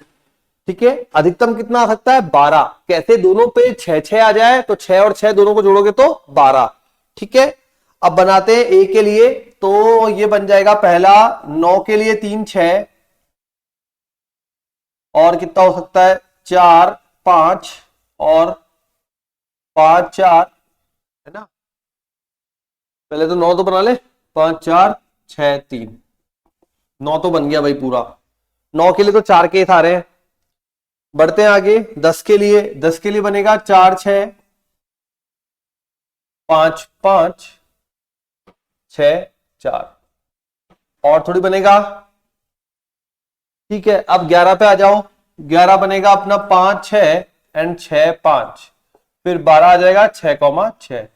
ठीक है, अधिकतम कितना आ सकता है 12। कैसे, दोनों पे 6 आ जाए तो 6 और 6 दोनों को जोड़ोगे तो 12। ठीक है, अब बनाते हैं ए के लिए, तो ये बन जाएगा पहला 9 के लिए 3 6, और कितना हो सकता है 4 5 और 5 4 है ना। पहले तो 9 तो बना ले, 5 4 6 3, 9 तो बन गया भाई पूरा। 9 के लिए तो 4 केस आ रहे हैं। बढ़ते हैं आगे 10 के लिए। 10 के लिए बनेगा 4 6 5 5 6 4, और थोड़ी बनेगा। ठीक है, अब 11 पे आ जाओ। 11 बनेगा अपना 5 6 एंड 6 5, फिर 12 आ जाएगा 6,6।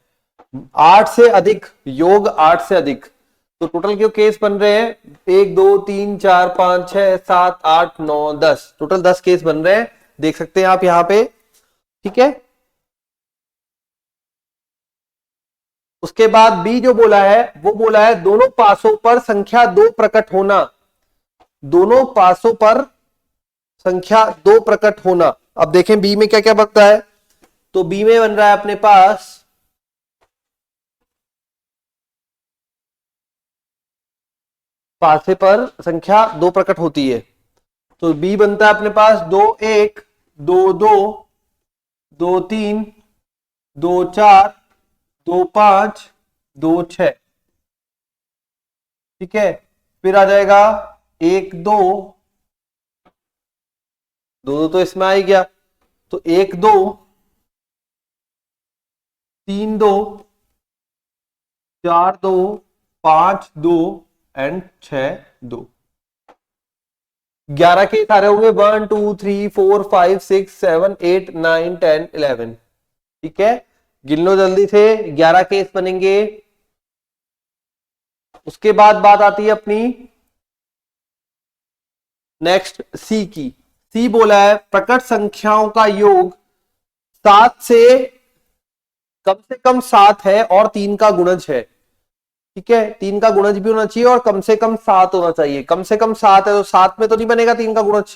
8 से अधिक, योग 8 से अधिक, तो टोटल क्यों केस बन रहे हैं 1 2 3 4 5 6 7 8 9 10, टोटल 10 केस बन रहे हैं, देख सकते हैं आप यहां पे। ठीक है, उसके बाद बी जो बोला है वो बोला है दोनों पासों पर संख्या 2 प्रकट होना। दोनों पासों पर संख्या 2 प्रकट होना। अब देखें बी में क्या क्या बनता है। तो बी में बन रहा है अपने पास पासे पर संख्या 2 प्रकट होती है। तो बी बनता है अपने पास 2 1 2 2 2 3 2 4 2 5 2 6। ठीक है, फिर आ जाएगा 1 2 2 तो इसमें आ ही गया, तो 1 2 3 2 4 2 5 2 एंड 6 2। 11 के सारे होंगे 1 2 3 4 5 6 7 8 9 10 11। ठीक है, गिन लो जल्दी से, 11 केस बनेंगे। उसके बाद बात आती है अपनी नेक्स्ट सी की। सी बोला है प्रकट संख्याओं का योग 7 से कम 7 है और 3 का गुणज है। ठीक है, 3 का गुणज भी होना चाहिए और कम से कम 7 होना चाहिए। कम से कम 7 है तो 7 में तो नहीं बनेगा 3 का गुणज।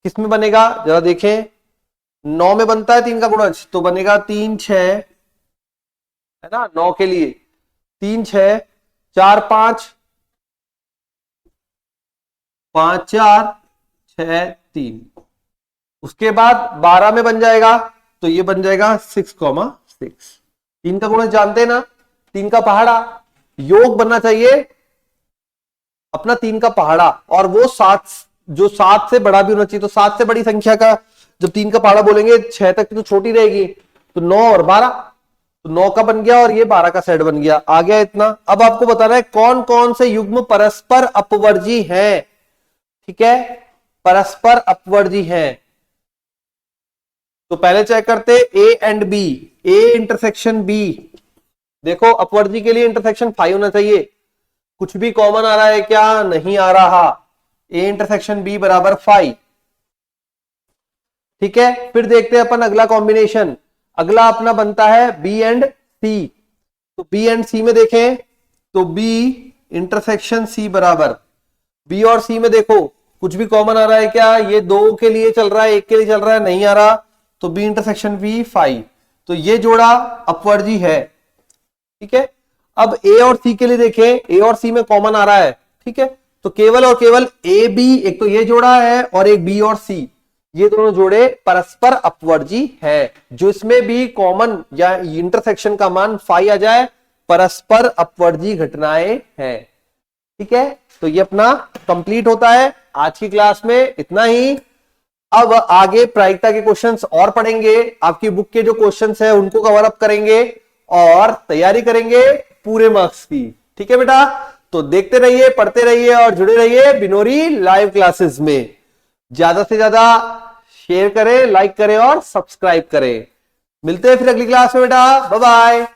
किस में बनेगा जरा देखें, 9 में बनता है 3 का गुणज, तो बनेगा 3 6 है ना। 9 के लिए 3 6 4 5 5 4 6 3। उसके बाद 12 में बन जाएगा, तो ये बन जाएगा 6,6। 3 का गुणज जानते हैं ना, 3 का पहाड़ा। योग बनना चाहिए अपना 3 का पहाड़ा, और वो 7 जो 7 से बड़ा भी होना चाहिए। तो 7 से बड़ी संख्या का जब 3 का पहाड़ा बोलेंगे 6 तक तो छोटी रहेगी, तो 9 और 12, तो 9 का बन गया और ये 12 का सेट बन गया। आ गया इतना। अब आपको बताना है कौन कौन से युग्म परस्पर अपवर्जी हैं। ठीक है, परस्पर अपवर्जी हैं। तो पहले चेक करते A and B. A intersection B, देखो अपवर्जी के लिए इंटरसेक्शन 5 होना चाहिए। कुछ भी कॉमन आ रहा है क्या, नहीं आ रहा। ए इंटरसेक्शन बी बराबर 5। ठीक है, फिर देखते हैं अपन अगला कॉम्बिनेशन। अगला अपना बनता है बी एंड सी। तो बी एंड सी में देखें तो बी इंटरसेक्शन सी बराबर, बी और सी में देखो कुछ भी कॉमन आ रहा है क्या, ये 2 के लिए चल रहा है, 1 के लिए चल रहा है, नहीं आ रहा। तो बी इंटरसेक्शन बी 5, तो ये जोड़ा अपवर्जी है। ठीक है, अब ए और सी के लिए देखें, ए और सी में कॉमन आ रहा है। ठीक है, तो केवल और केवल ए बी, एक तो ये जोड़ा है और एक बी और सी, ये दोनों जोड़े परस्पर अपवर्जी है। जो इसमें भी कॉमन या इंटरसेक्शन का मान 5 आ जाए, परस्पर अपवर्जी घटनाएं हैं। ठीक है, तो ये अपना कंप्लीट होता है आज की क्लास में, इतना ही। अब आगे प्रायिकता के क्वेश्चंस और पढ़ेंगे, आपकी बुक के जो क्वेश्चंस है उनको कवर अप करेंगे और तैयारी करेंगे पूरे मार्क्स की। ठीक है बेटा, तो देखते रहिए, पढ़ते रहिए और जुड़े रहिए बिनोरी लाइव क्लासेस में। ज्यादा से ज्यादा शेयर करें, लाइक करें और सब्सक्राइब करें। मिलते हैं फिर अगली क्लास में बेटा, बाय बाय।